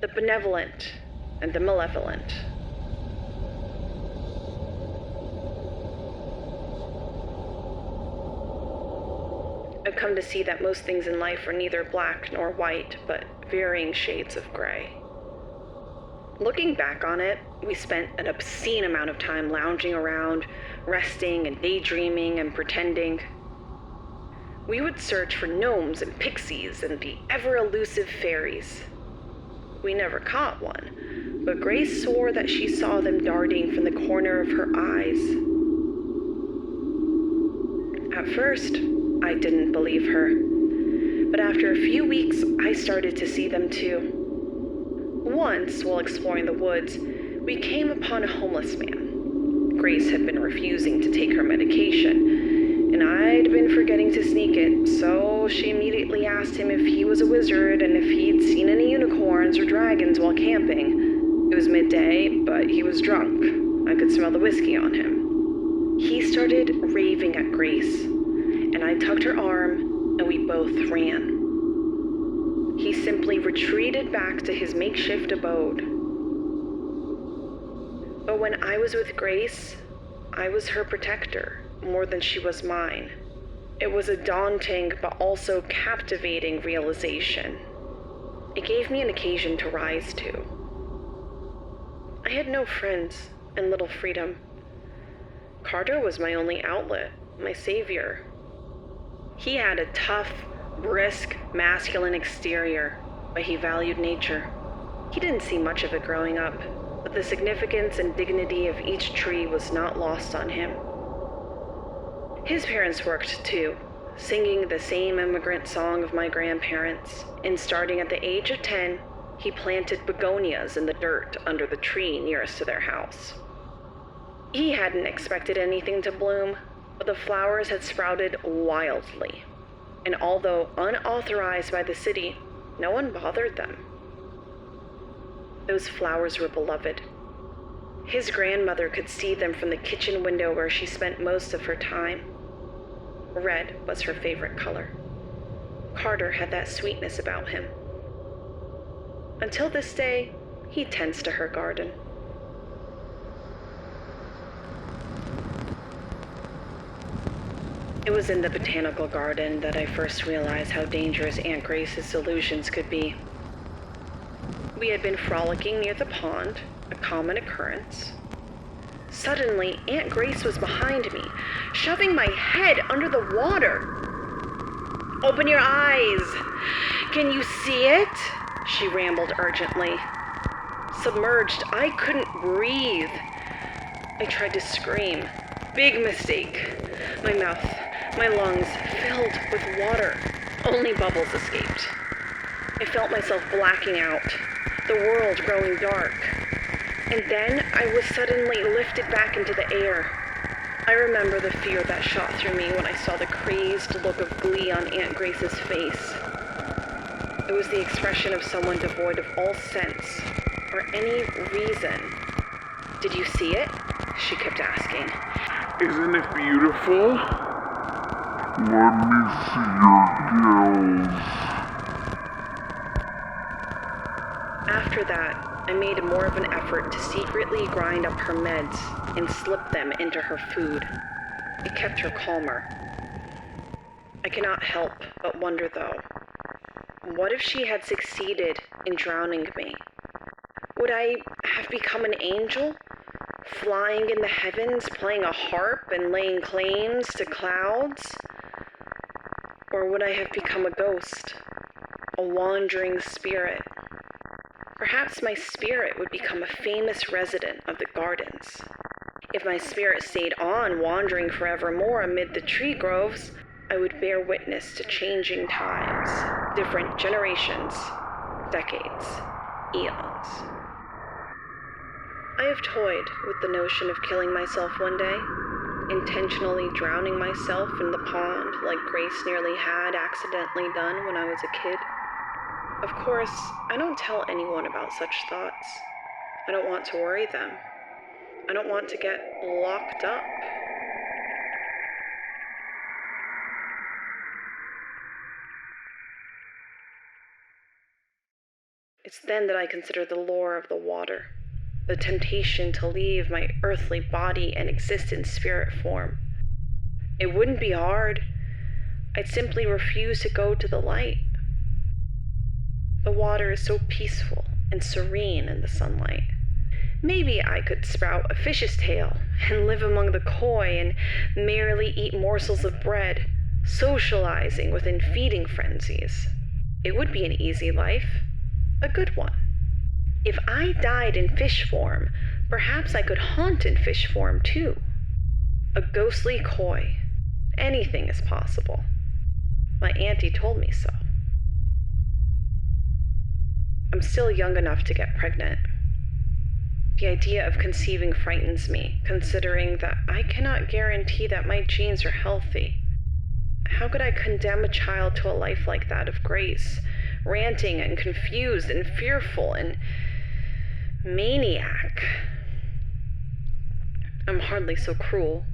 the benevolent and the malevolent. I've come to see that most things in life are neither black nor white, but varying shades of gray. Looking back on it, we spent an obscene amount of time lounging around, resting and daydreaming and pretending. We would search for gnomes and pixies and the ever-elusive fairies. We never caught one, but Grace swore that she saw them darting from the corner of her eyes. At first, I didn't believe her, but after a few weeks, I started to see them too. Once, while exploring the woods, we came upon a homeless man. Grace had been refusing to take her medication, and I'd been forgetting to sneak it, so she immediately asked him if he was a wizard and if he'd seen any unicorns or dragons while camping. It was midday, but he was drunk. I could smell the whiskey on him. He started raving at Grace, and I tugged her arm, and we both ran. He simply retreated back to his makeshift abode. But when I was with Grace, I was her protector more than she was mine. It was a daunting but also captivating realization. It gave me an occasion to rise to. I had no friends and little freedom. Carter was my only outlet, my savior. He had a tough, brisk, masculine exterior, but he valued nature. He didn't see much of it growing up, but the significance and dignity of each tree was not lost on him. His parents worked too, singing the same immigrant song of my grandparents, and starting at the age of 10, he planted begonias in the dirt under the tree nearest to their house. He hadn't expected anything to bloom, but the flowers had sprouted wildly. And although unauthorized by the city, no one bothered them. Those flowers were beloved. His grandmother could see them from the kitchen window where she spent most of her time. Red was her favorite color. Carter had that sweetness about him. Until this day, he tends to her garden. It was in the botanical garden that I first realized how dangerous Aunt Grace's delusions could be. We had been frolicking near the pond, a common occurrence. Suddenly, Aunt Grace was behind me, shoving my head under the water. "Open your eyes! Can you see it?" she rambled urgently. Submerged, I couldn't breathe. I tried to scream. Big mistake. My mouth, my lungs filled with water. Only bubbles escaped. I felt myself blacking out, the world growing dark. And then I was suddenly lifted back into the air. I remember the fear that shot through me when I saw the crazed look of glee on Aunt Grace's face. It was the expression of someone devoid of all sense or any reason. "Did you see it?" she kept asking. "Isn't it beautiful? Let me see your gills." After that, I made more of an effort to secretly grind up her meds and slip them into her food. It kept her calmer. I cannot help but wonder though, what if she had succeeded in drowning me? Would I have become an angel? Flying in the heavens, playing a harp and laying claims to clouds? Or would I have become a ghost, a wandering spirit? Perhaps my spirit would become a famous resident of the gardens. If my spirit stayed on, wandering forevermore amid the tree groves, I would bear witness to changing times, different generations, decades, eons. I have toyed with the notion of killing myself one day, intentionally drowning myself in the pond like Grace nearly had accidentally done when I was a kid. Of course, I don't tell anyone about such thoughts. I don't want to worry them. I don't want to get locked up. It's then that I consider the lure of the water, the temptation to leave my earthly body and exist in spirit form. It wouldn't be hard. I'd simply refuse to go to the light. The water is so peaceful and serene in the sunlight. Maybe I could sprout a fish's tail and live among the koi and merrily eat morsels of bread, socializing within feeding frenzies. It would be an easy life, a good one. If I died in fish form, perhaps I could haunt in fish form too. A ghostly koi. Anything is possible. My auntie told me so. I'm still young enough to get pregnant. The idea of conceiving frightens me, considering that I cannot guarantee that my genes are healthy. How could I condemn a child to a life like that of Grace, ranting and confused and fearful and maniac? I'm hardly so cruel.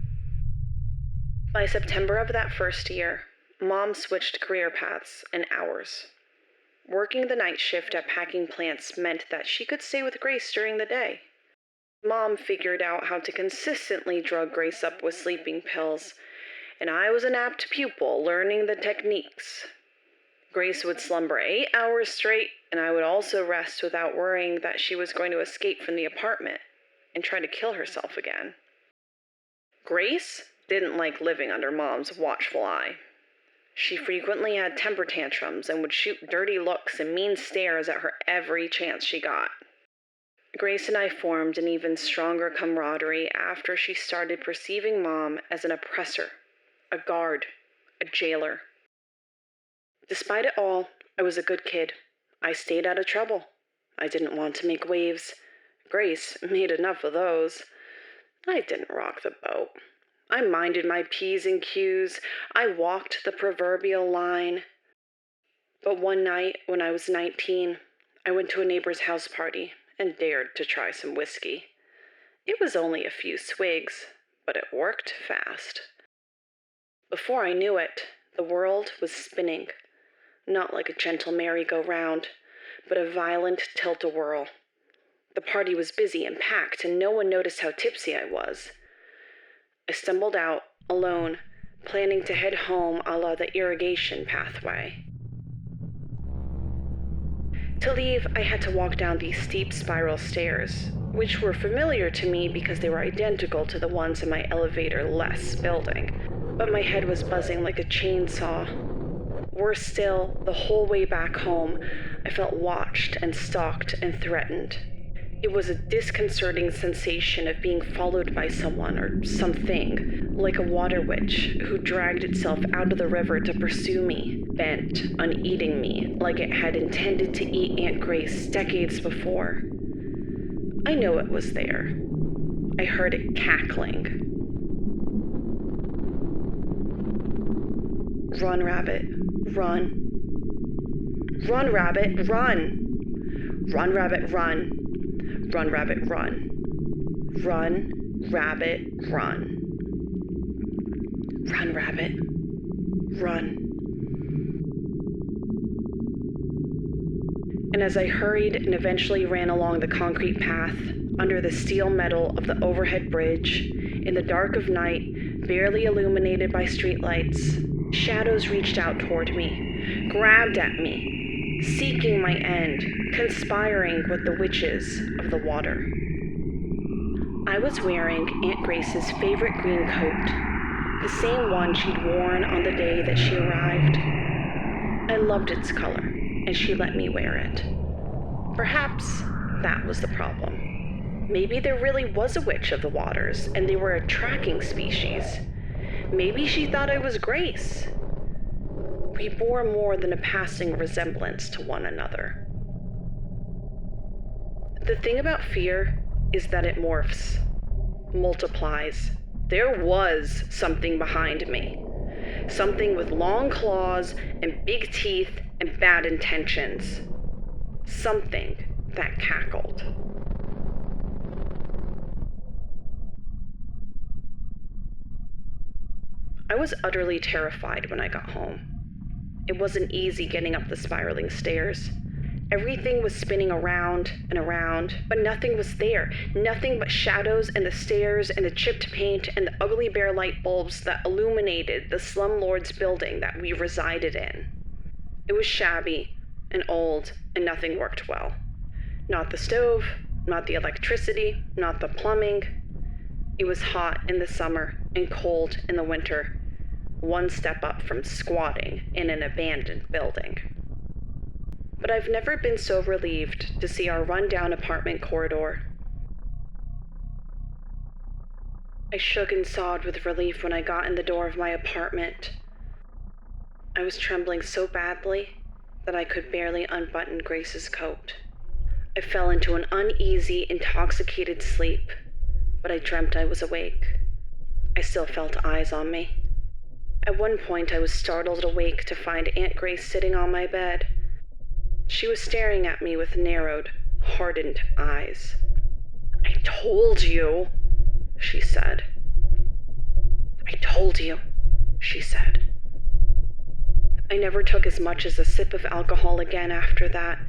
By September of that first year, Mom switched career paths and hours. Working the night shift at packing plants meant that she could stay with Grace during the day. Mom figured out how to consistently drug Grace up with sleeping pills, and I was an apt pupil learning the techniques. Grace would slumber 8 hours straight, and I would also rest without worrying that she was going to escape from the apartment and try to kill herself again. Grace didn't like living under Mom's watchful eye. She frequently had temper tantrums and would shoot dirty looks and mean stares at her every chance she got. Grace and I formed an even stronger camaraderie after she started perceiving Mom as an oppressor, a guard, a jailer. Despite it all, I was a good kid. I stayed out of trouble. I didn't want to make waves. Grace made enough of those. I didn't rock the boat. I minded my P's and Q's. I walked the proverbial line. But one night, when I was 19, I went to a neighbor's house party and dared to try some whiskey. It was only a few swigs, but it worked fast. Before I knew it, the world was spinning, not like a gentle merry-go-round, but a violent tilt-a-whirl. The party was busy and packed, and no one noticed how tipsy I was. I stumbled out, alone, planning to head home a la the irrigation pathway. To leave, I had to walk down these steep spiral stairs, which were familiar to me because they were identical to the ones in my elevator-less building, but my head was buzzing like a chainsaw. Worse still, the whole way back home, I felt watched and stalked and threatened. It was a disconcerting sensation of being followed by someone or something, like a water witch who dragged itself out of the river to pursue me, bent on eating me like it had intended to eat Aunt Grace decades before. I know it was there. I heard it cackling. Run, rabbit, run. Run, rabbit, run. Run, rabbit, run. Run, rabbit, run. Run, rabbit, run. Run, rabbit, run. And as I hurried and eventually ran along the concrete path, under the steel metal of the overhead bridge, in the dark of night, barely illuminated by streetlights, shadows reached out toward me, grabbed at me, seeking my end, conspiring with the witches of the water. I was wearing Aunt Grace's favorite green coat, the same one she'd worn on the day that she arrived. I loved its color, and she let me wear it. Perhaps that was the problem. Maybe there really was a witch of the waters, and they were a tracking species. Maybe she thought I was Grace. We bore more than a passing resemblance to one another. The thing about fear is that it morphs, multiplies. There was something behind me. Something with long claws and big teeth and bad intentions. Something that cackled. I was utterly terrified when I got home. It wasn't easy getting up the spiraling stairs. Everything was spinning around and around, but nothing was there. Nothing but shadows and the stairs and the chipped paint and the ugly bare light bulbs that illuminated the slumlord's building that we resided in. It was shabby and old, and nothing worked well. Not the stove, not the electricity, not the plumbing. It was hot in the summer and cold in the winter, one step up from squatting in an abandoned building. But I've never been so relieved to see our run-down apartment corridor. I shook and sobbed with relief when I got in the door of my apartment. I was trembling so badly that I could barely unbutton Grace's coat. I fell into an uneasy, intoxicated sleep, but I dreamt I was awake. I still felt eyes on me. At one point, I was startled awake to find Aunt Grace sitting on my bed. She was staring at me with narrowed, hardened eyes. "I told you," she said. "I told you," she said. I never took as much as a sip of alcohol again after that.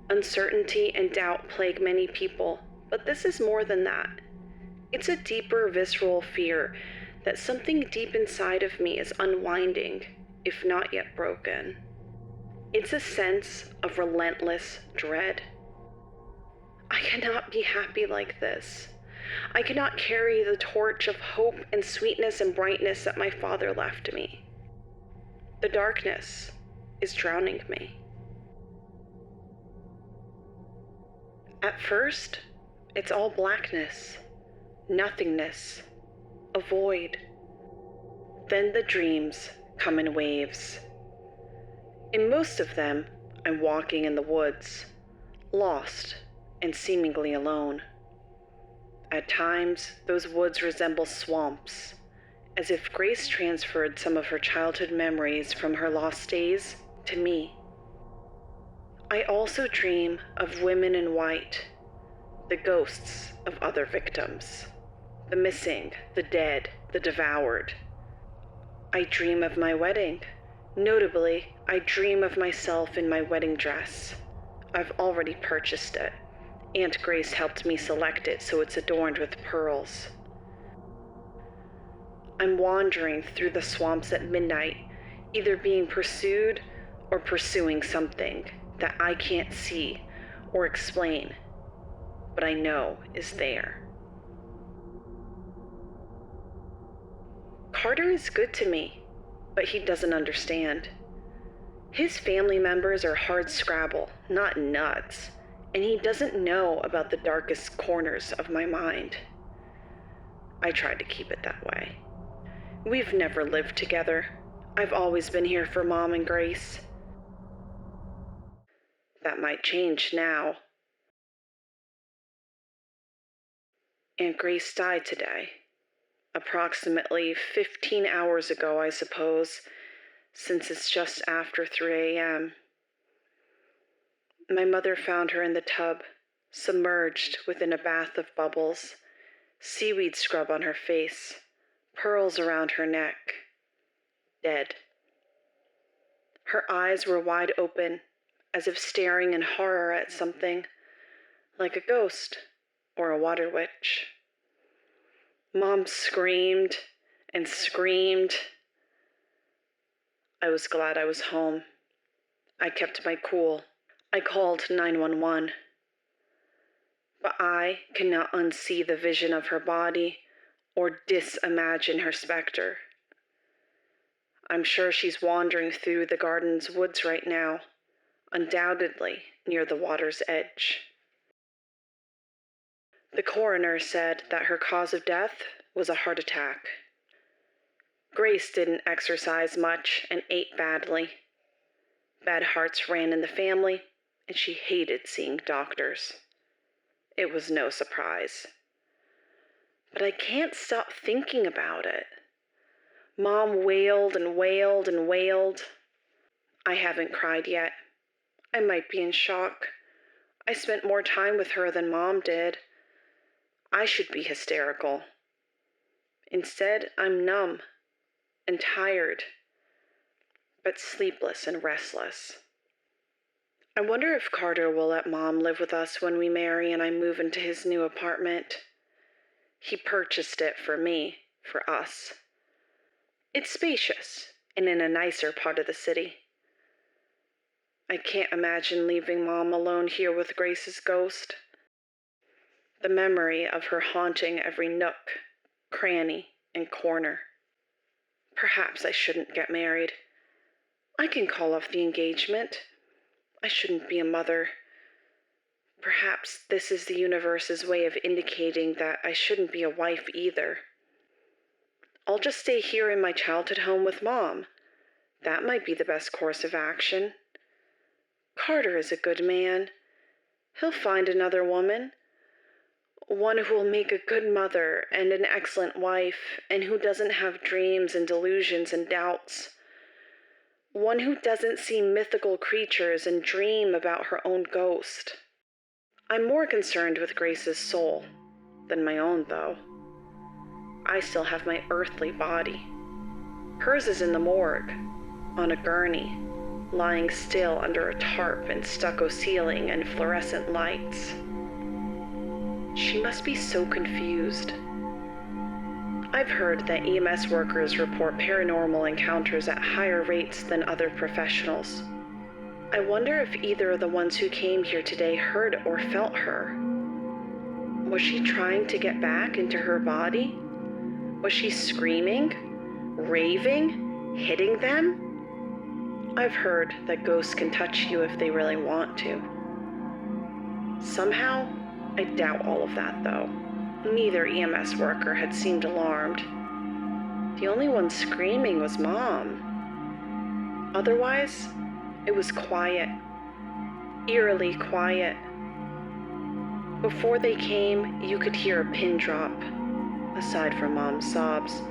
Uncertainty and doubt plague many people, but this is more than that. It's a deeper, visceral fear that something deep inside of me is unwinding, if not yet broken. It's a sense of relentless dread. I cannot be happy like this. I cannot carry the torch of hope and sweetness and brightness that my father left me. The darkness is drowning me. At first, it's all blackness, nothingness, a void. Then the dreams come in waves. In most of them, I'm walking in the woods, lost and seemingly alone. At times, those woods resemble swamps, as if Grace transferred some of her childhood memories from her lost days to me. I also dream of women in white, the ghosts of other victims, the missing, the dead, the devoured. I dream of my wedding. Notably, I dream of myself in my wedding dress. I've already purchased it. Aunt Grace helped me select it so it's adorned with pearls. I'm wandering through the swamps at midnight, either being pursued or pursuing something that I can't see or explain, but I know is there. Carter is good to me, but he doesn't understand. His family members are hardscrabble, not nuts, and he doesn't know about the darkest corners of my mind. I tried to keep it that way. We've never lived together. I've always been here for Mom and Grace. That might change now. Aunt Grace died today. Approximately 15 hours ago, I suppose, since it's just after 3 a.m. My mother found her in the tub, submerged within a bath of bubbles, seaweed scrub on her face, pearls around her neck, dead. Her eyes were wide open, as if staring in horror at something, like a ghost or a water witch. Mom screamed and screamed. I was glad I was home. I kept my cool. I called 911. But I cannot unsee the vision of her body or disimagine her specter. I'm sure she's wandering through the garden's woods right now, undoubtedly near the water's edge. The coroner said that her cause of death was a heart attack. Grace didn't exercise much and ate badly. Bad hearts ran in the family, and she hated seeing doctors. It was no surprise. But I can't stop thinking about it. Mom wailed and wailed and wailed. I haven't cried yet. I might be in shock. I spent more time with her than Mom did. I should be hysterical. Instead, I'm numb and tired, but sleepless and restless. I wonder if Carter will let Mom live with us when we marry and I move into his new apartment. He purchased it for me, for us. It's spacious and in a nicer part of the city. I can't imagine leaving Mom alone here with Grace's ghost. The memory of her haunting every nook, cranny, and corner. Perhaps I shouldn't get married. I can call off the engagement. I shouldn't be a mother. Perhaps this is the universe's way of indicating that I shouldn't be a wife either. I'll just stay here in my childhood home with Mom. That might be the best course of action. Carter is a good man. He'll find another woman. One who will make a good mother and an excellent wife, and who doesn't have dreams and delusions and doubts. One who doesn't see mythical creatures and dream about her own ghost. I'm more concerned with Grace's soul than my own, though. I still have my earthly body. Hers is in the morgue, on a gurney, lying still under a tarp and stucco ceiling and fluorescent lights. She must be so confused. I've heard that EMS workers report paranormal encounters at higher rates than other professionals. I wonder if either of the ones who came here today heard or felt her. Was she trying to get back into her body? Was she screaming, raving, hitting them? I've heard that ghosts can touch you if they really want to. Somehow, I doubt all of that, though. Neither EMS worker had seemed alarmed. The only one screaming was Mom. Otherwise, it was quiet, eerily quiet. Before they came, you could hear a pin drop, aside from Mom's sobs.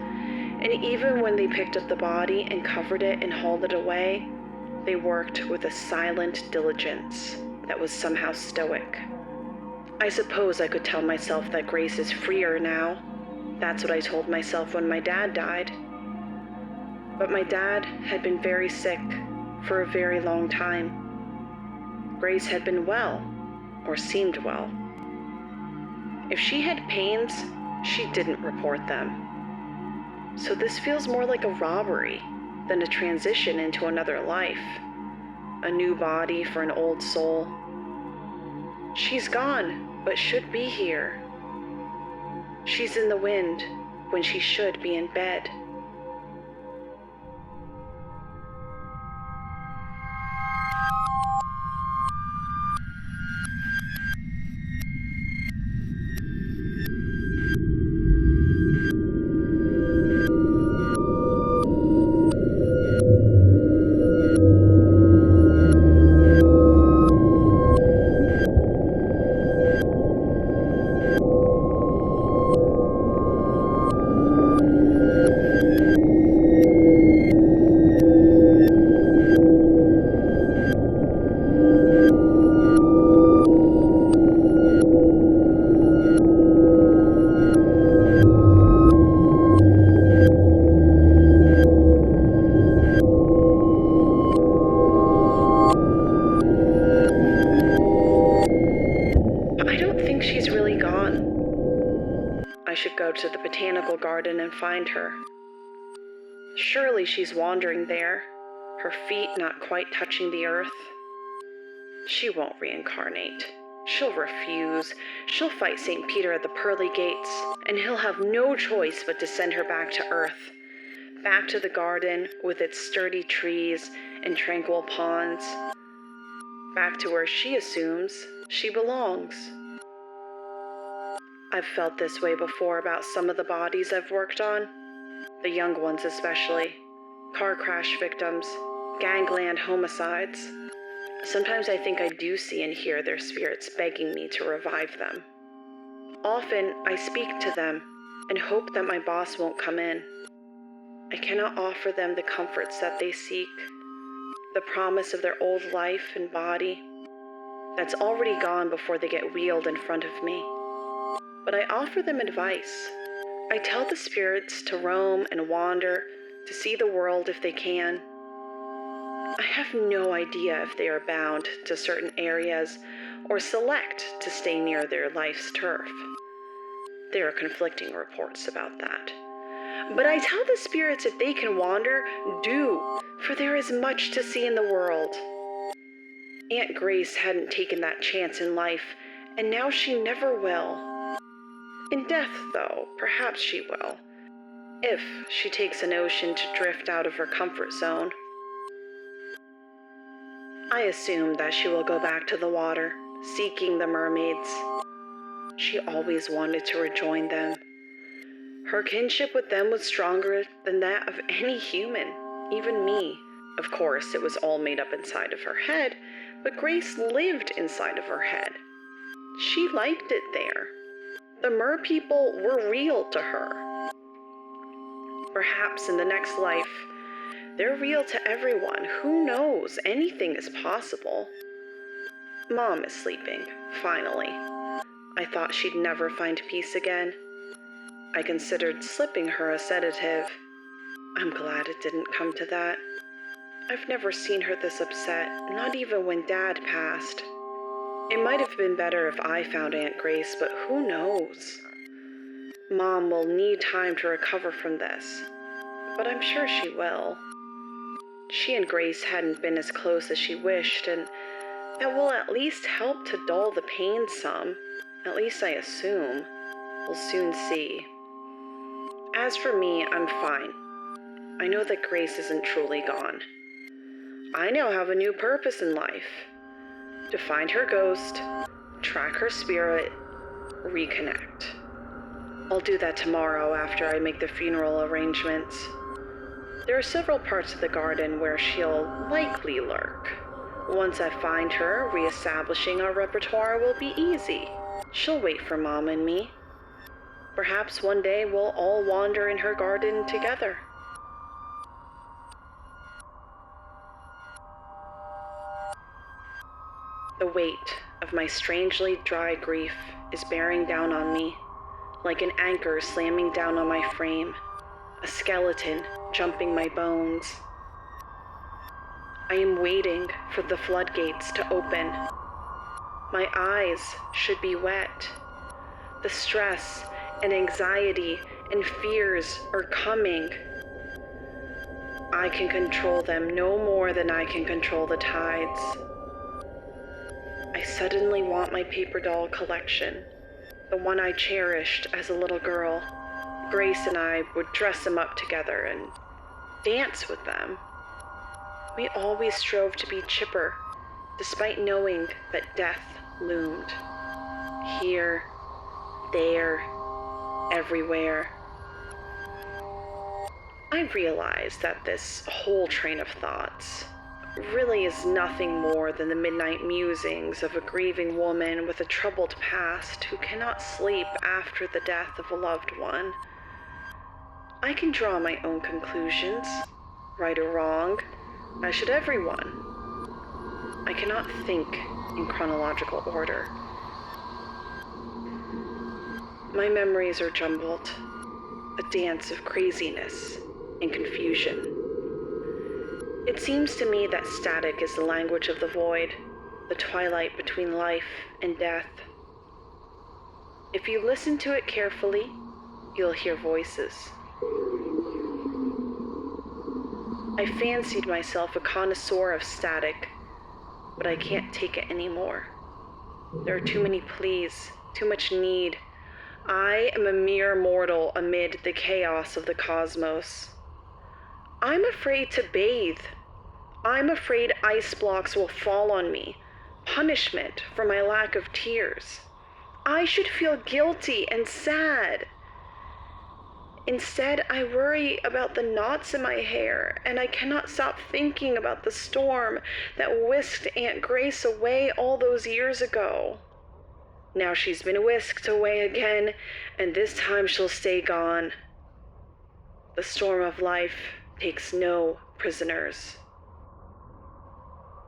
And even when they picked up the body and covered it and hauled it away, they worked with a silent diligence that was somehow stoic. I suppose I could tell myself that Grace is freer now. That's what I told myself when my dad died. But my dad had been very sick for a very long time. Grace had been well, or seemed well. If she had pains, she didn't report them. So this feels more like a robbery than a transition into another life. A new body for an old soul. She's gone, but should be here. She's in the wind when she should be in bed. To the botanical garden and find her. Surely she's wandering there, her feet not quite touching the earth. She won't reincarnate. She'll refuse. She'll fight St. Peter at the pearly gates, and he'll have no choice but to send her back to earth, back to the garden with its sturdy trees and tranquil ponds, back to where she assumes she belongs. I've felt this way before about some of the bodies I've worked on, the young ones especially, car crash victims, gangland homicides. Sometimes I think I do see and hear their spirits begging me to revive them. Often I speak to them and hope that my boss won't come in. I cannot offer them the comforts that they seek. the promise of their old life and body that's already gone before they get wheeled in front of me. But I offer them advice. I tell the spirits to roam and wander, to see the world if they can. I have no idea if they are bound to certain areas or select to stay near their life's turf. There are conflicting reports about that. But I tell the spirits if they can wander, do, for there is much to see in the world. Aunt Grace hadn't taken that chance in life, and now she never will. In death, though, perhaps she will, if she takes a notion to drift out of her comfort zone. I assume that she will go back to the water, seeking the mermaids. She always wanted to rejoin them. Her kinship with them was stronger than that of any human, even me. Of course, it was all made up inside of her head, but Grace lived inside of her head. She liked it there. The mer people were real to her. Perhaps in the next life, they're real to everyone. Who knows? Anything is possible. Mom is sleeping, finally. I thought she'd never find peace again. I considered slipping her a sedative. I'm glad it didn't come to that. I've never seen her this upset, not even when Dad passed. It might have been better if I found Aunt Grace, but who knows? Mom will need time to recover from this, but I'm sure she will. She and Grace hadn't been as close as she wished, and that will at least help to dull the pain some. At least I assume. We'll soon see. As for me, I'm fine. I know that Grace isn't truly gone. I now have a new purpose in life. To find her ghost, track her spirit, reconnect. I'll do that tomorrow after I make the funeral arrangements. There are several parts of the garden where she'll likely lurk. Once I find her, reestablishing our repertoire will be easy. She'll wait for Mom and me. Perhaps one day we'll all wander in her garden together. The weight of my strangely dry grief is bearing down on me, like an anchor slamming down on my frame, a skeleton jumping my bones. I am waiting for the floodgates to open. My eyes should be wet. The stress and anxiety and fears are coming. I can control them no more than I can control the tides. I suddenly want my paper doll collection, the one I cherished as a little girl. Grace and I would dress them up together and dance with them. We always strove to be chipper, despite knowing that death loomed. Here, there, everywhere. I realize that this whole train of thoughts really is nothing more than the midnight musings of a grieving woman with a troubled past who cannot sleep after the death of a loved one. I can draw my own conclusions, right or wrong, as should everyone. I cannot think in chronological order. My memories are jumbled, a dance of craziness and confusion. It seems to me that static is the language of the void, the twilight between life and death. If you listen to it carefully, you'll hear voices. I fancied myself a connoisseur of static, but I can't take it anymore. There are too many pleas, too much need. I am a mere mortal amid the chaos of the cosmos. I'm afraid to bathe. I'm afraid ice blocks will fall on me, punishment for my lack of tears. I should feel guilty and sad. Instead, I worry about the knots in my hair, and I cannot stop thinking about the storm that whisked Aunt Grace away all those years ago. Now she's been whisked away again, and this time she'll stay gone. The storm of life takes no prisoners.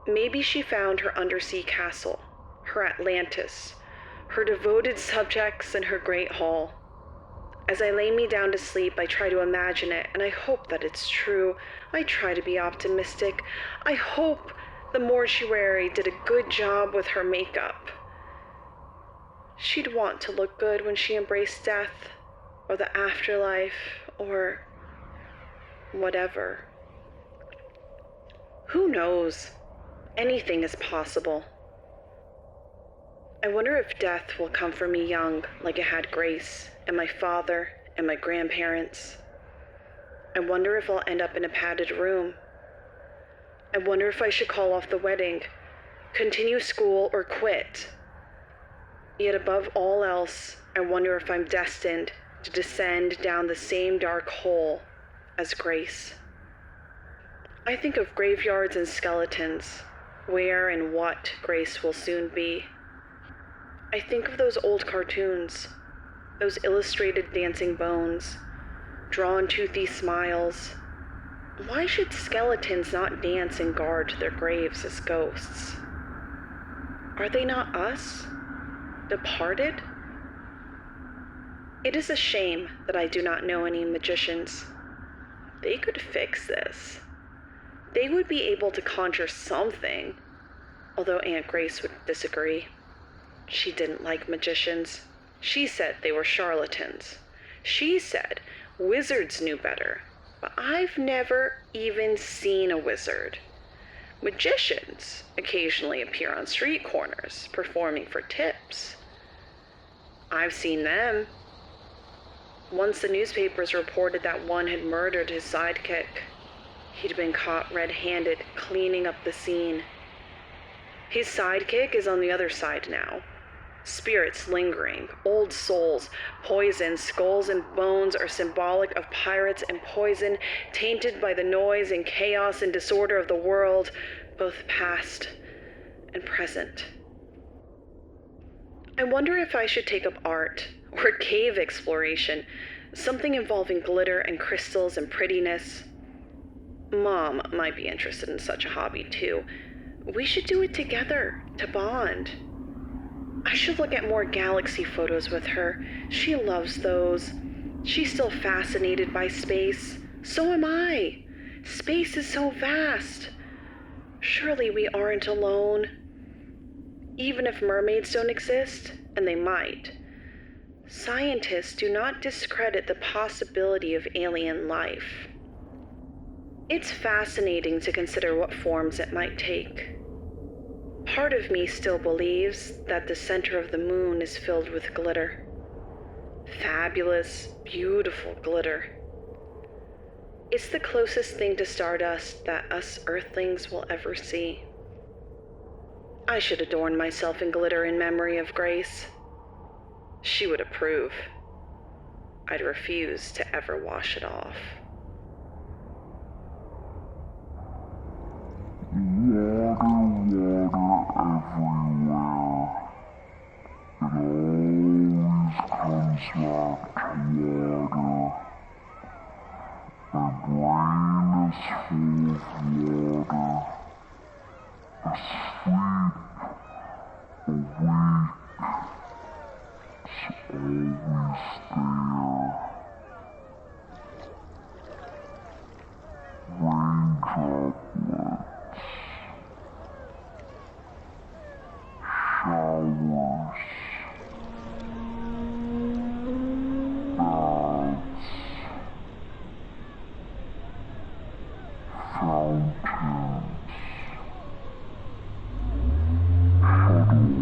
Maybe she found her undersea castle, her Atlantis, her devoted subjects, and her great hall. As I lay me down to sleep, I try to imagine it, and I hope that it's true. I try to be optimistic. I hope the mortuary did a good job with her makeup. She'd want to look good when she embraced death, or the afterlife, or whatever. Who knows? Anything is possible. I wonder if death will come for me young, like it had Grace, and my father, and my grandparents. I wonder if I'll end up in a padded room. I wonder if I should call off the wedding, continue school, or quit. Yet above all else, I wonder if I'm destined to descend down the same dark hole as Grace. I think of graveyards and skeletons, where and what Grace will soon be. I think of those old cartoons, those illustrated dancing bones, drawn toothy smiles. Why should skeletons not dance and guard their graves as ghosts? Are they not us? Departed? It is a shame that I do not know any magicians. They could fix this. They would be able to conjure something, although Aunt Grace would disagree. She didn't like magicians. She said they were charlatans. She said wizards knew better, but I've never even seen a wizard. Magicians occasionally appear on street corners, performing for tips. I've seen them. Once the newspapers reported that one had murdered his sidekick. He'd been caught red-handed, cleaning up the scene. His sidekick is on the other side now. Spirits lingering, old souls, poison, skulls and bones are symbolic of pirates and poison, tainted by the noise and chaos and disorder of the world, both past and present. I wonder if I should take up art, or cave exploration, something involving glitter and crystals and prettiness. Mom might be interested in such a hobby too. We should do it together, to bond. I should look at more galaxy photos with her. She loves those. She's still fascinated by space. So am I. Space is so vast. Surely we aren't alone. Even if mermaids don't exist, and they might, scientists do not discredit the possibility of alien life. It's fascinating to consider what forms it might take. Part of me still believes that the center of the moon is filled with glitter. Fabulous, beautiful glitter. It's the closest thing to stardust that us Earthlings will ever see. I should adorn myself in glitter in memory of Grace. She would approve. I'd refuse to ever wash it off. Water, everywhere. It always comes back to water. My brain is full of water. Asleep, awake, it's always there. Rain droplets. Showers, birds, fountains, puddles,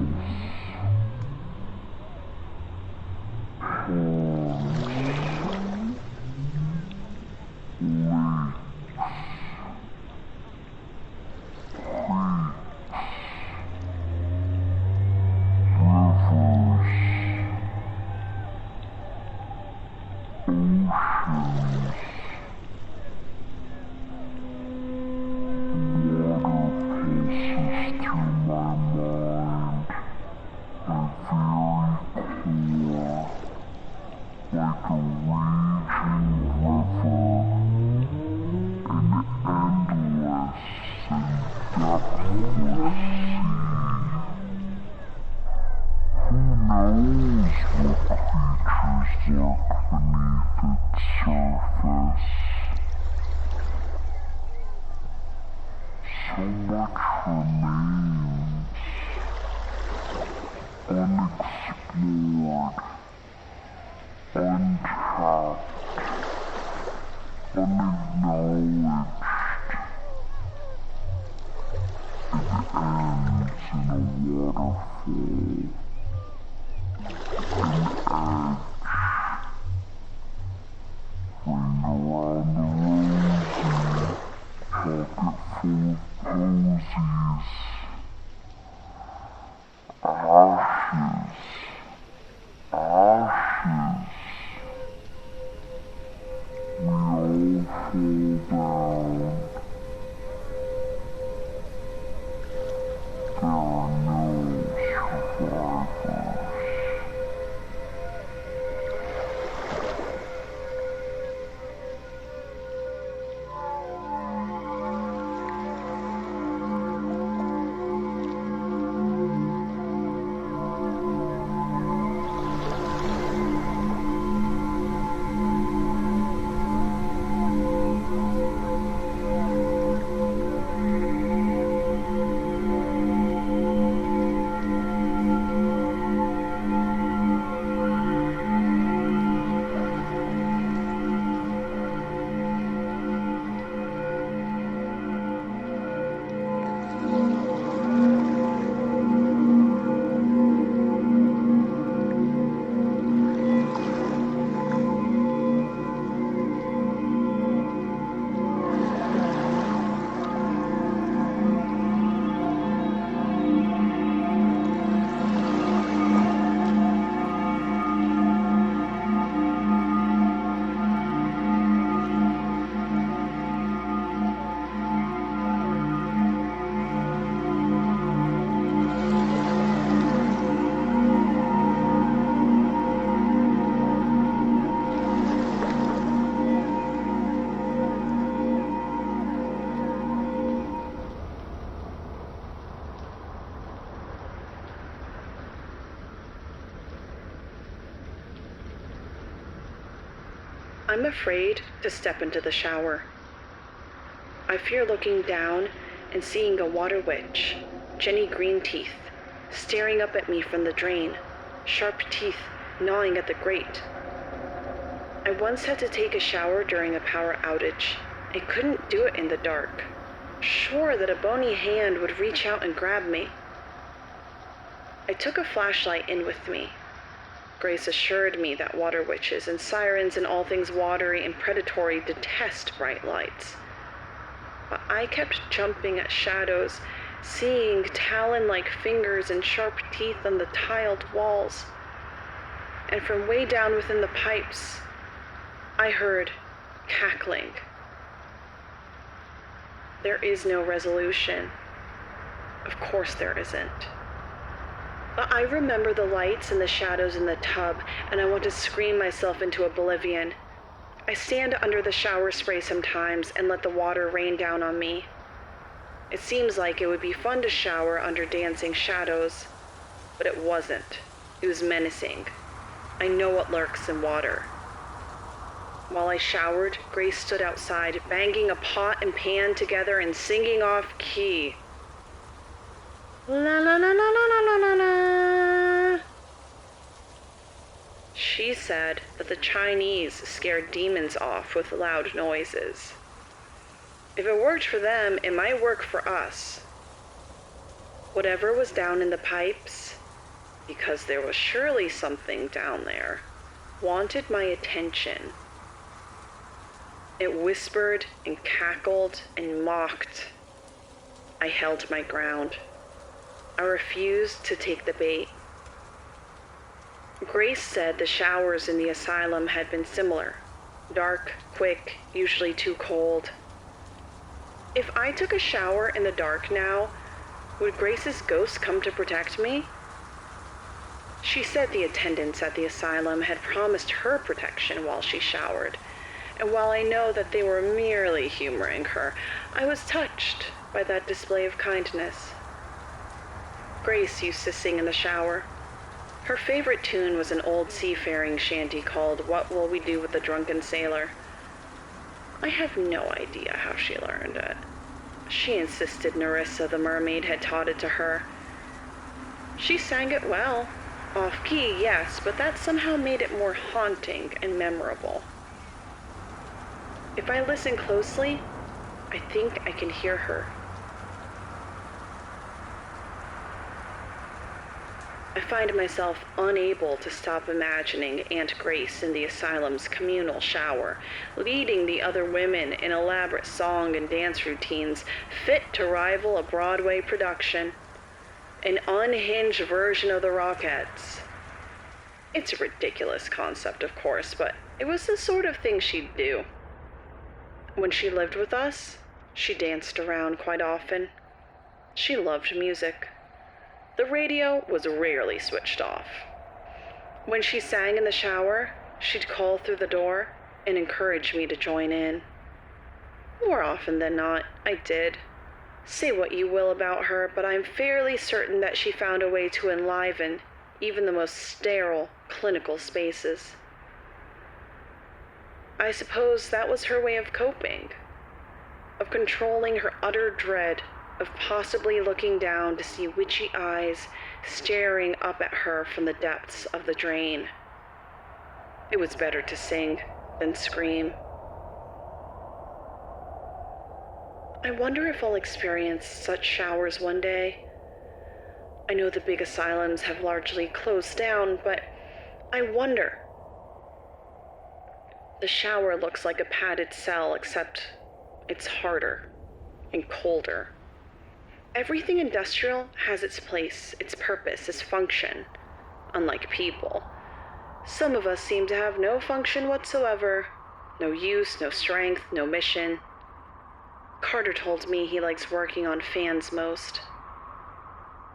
I'm afraid to step into the shower. I fear looking down and seeing a water witch, Jenny Green Teeth, staring up at me from the drain, sharp teeth gnawing at the grate. I once had to take a shower during a power outage. I couldn't do it in the dark, sure that a bony hand would reach out and grab me. I took a flashlight in with me. Grace assured me that water witches and sirens and all things watery and predatory detest bright lights. But I kept jumping at shadows, seeing talon-like fingers and sharp teeth on the tiled walls. And from way down within the pipes, I heard cackling. There is no resolution. Of course there isn't. But I remember the lights and the shadows in the tub, and I want to scream myself into oblivion. I stand under the shower spray sometimes and let the water rain down on me. It seems like it would be fun to shower under dancing shadows, but it wasn't. It was menacing. I know what lurks in water. While I showered, Grace stood outside, banging a pot and pan together and singing off key. La la la la la la la la. She said that the Chinese scared demons off with loud noises. If it worked for them, it might work for us. Whatever was down in the pipes, because there was surely something down there, wanted my attention. It whispered and cackled and mocked. I held my ground. I refused to take the bait. Grace said the showers in the asylum had been similar. Dark, quick, usually too cold. If I took a shower in the dark now, would Grace's ghost come to protect me? She said the attendants at the asylum had promised her protection while she showered, and while I know that they were merely humoring her, I was touched. by that display of kindness. Grace used to sing in the shower. Her favorite tune was an old seafaring shanty called "What Will We Do with the Drunken Sailor?" I have no idea how she learned it. She insisted Nerissa the mermaid had taught it to her. She sang it well. Off-key, yes, but that somehow made it more haunting and memorable. If I listen closely, I think I can hear her. I find myself unable to stop imagining Aunt Grace in the asylum's communal shower, leading the other women in elaborate song and dance routines fit to rival a Broadway production. An unhinged version of the Rockettes. It's a ridiculous concept, of course, but it was the sort of thing she'd do. When she lived with us, she danced around quite often. She loved music. The radio was rarely switched off. When she sang in the shower, she'd call through the door and encourage me to join in. More often than not, I did. Say what you will about her, but I'm fairly certain that she found a way to enliven even the most sterile clinical spaces. I suppose that was her way of coping, of controlling her utter dread of possibly looking down to see witchy eyes staring up at her from the depths of the drain. It was better to sing than scream. I wonder if I'll experience such showers one day. I know the big asylums have largely closed down, but I wonder. The shower looks like a padded cell, except it's harder and colder. Everything industrial has its place, its purpose, its function, unlike people. Some of us seem to have no function whatsoever, no use, no strength, no mission. Carter told me he likes working on fans most.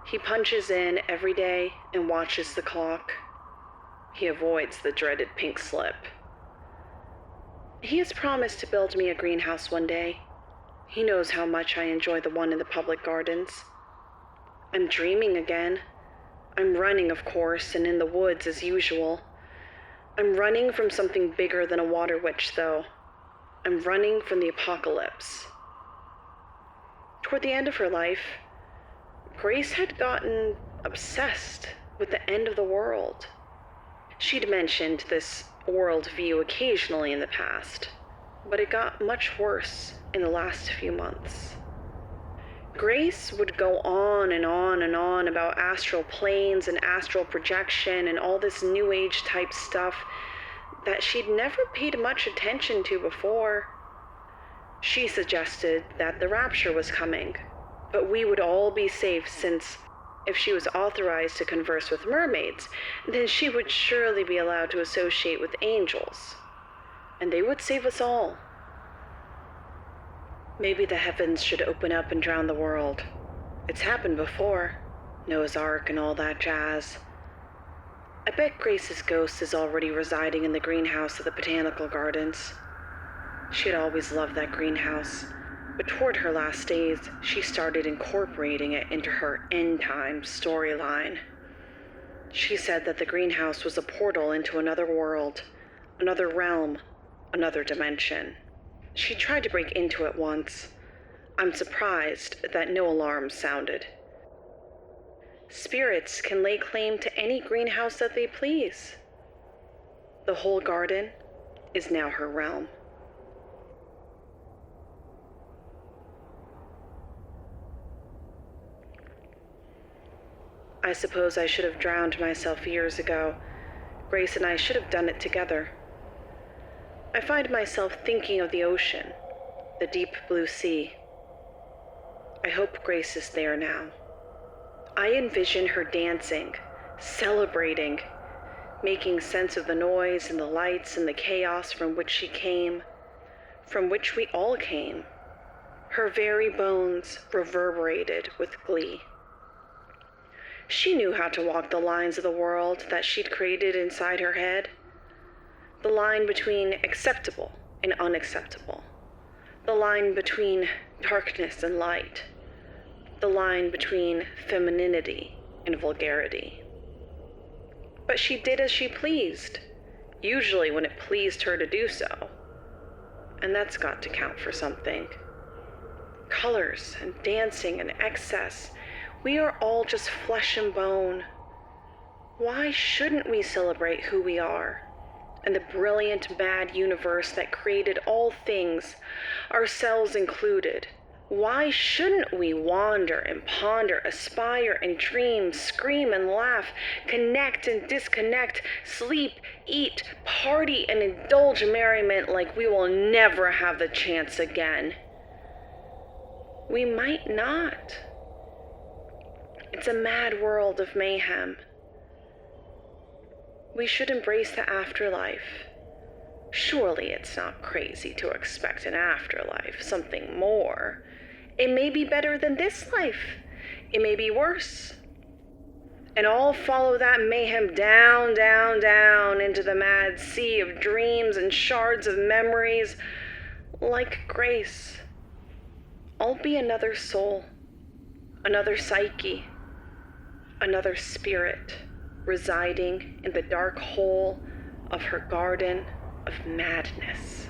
He punches in every day and watches the clock. He avoids the dreaded pink slip. He has promised to build me a greenhouse one day. He knows how much I enjoy the one in the public gardens. I'm dreaming again. I'm running, of course, and in the woods as usual. I'm running from something bigger than a water witch, though. I'm running from the apocalypse. Toward the end of her life, Grace had gotten obsessed with the end of the world. She'd mentioned this worldview occasionally in the past, but it got much worse in the last few months. Grace would go on and on and on about astral planes and astral projection and all this new age type stuff that she'd never paid much attention to before. She suggested that the rapture was coming, but we would all be safe since if she was authorized to converse with mermaids, then she would surely be allowed to associate with angels, and they would save us all. Maybe the heavens should open up and drown the world. It's happened before, Noah's Ark and all that jazz. I bet Grace's ghost is already residing in the greenhouse of the botanical gardens. She had always loved that greenhouse, but toward her last days, she started incorporating it into her end-time storyline. She said that the greenhouse was a portal into another world, another realm, another dimension. She tried to break into it once. I'm surprised that no alarms sounded. Spirits can lay claim to any greenhouse that they please. The whole garden is now her realm. I suppose I should have drowned myself years ago. Grace and I should have done it together. I find myself thinking of the ocean, the deep blue sea. I hope Grace is there now. I envision her dancing, celebrating, making sense of the noise and the lights and the chaos from which she came, from which we all came. Her very bones reverberated with glee. She knew how to walk the lines of the world that she'd created inside her head. The line between acceptable and unacceptable. The line between darkness and light, the line between femininity and vulgarity. But she did as she pleased, usually when it pleased her to do so. And that's got to count for something. Colors and dancing and excess, we are all just flesh and bone. Why shouldn't we celebrate who we are and the brilliant, mad universe that created all things, ourselves included? Why shouldn't we wander and ponder, aspire and dream, scream and laugh, connect and disconnect, sleep, eat, party and indulge merriment like we will never have the chance again? We might not. It's a mad world of mayhem. We should embrace the afterlife. Surely it's not crazy to expect an afterlife, something more. It may be better than this life. It may be worse. And all follow that mayhem down, down, down into the mad sea of dreams and shards of memories. Like grace, I'll be another soul, another psyche, another spirit residing in the dark hole of her garden of madness.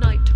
Night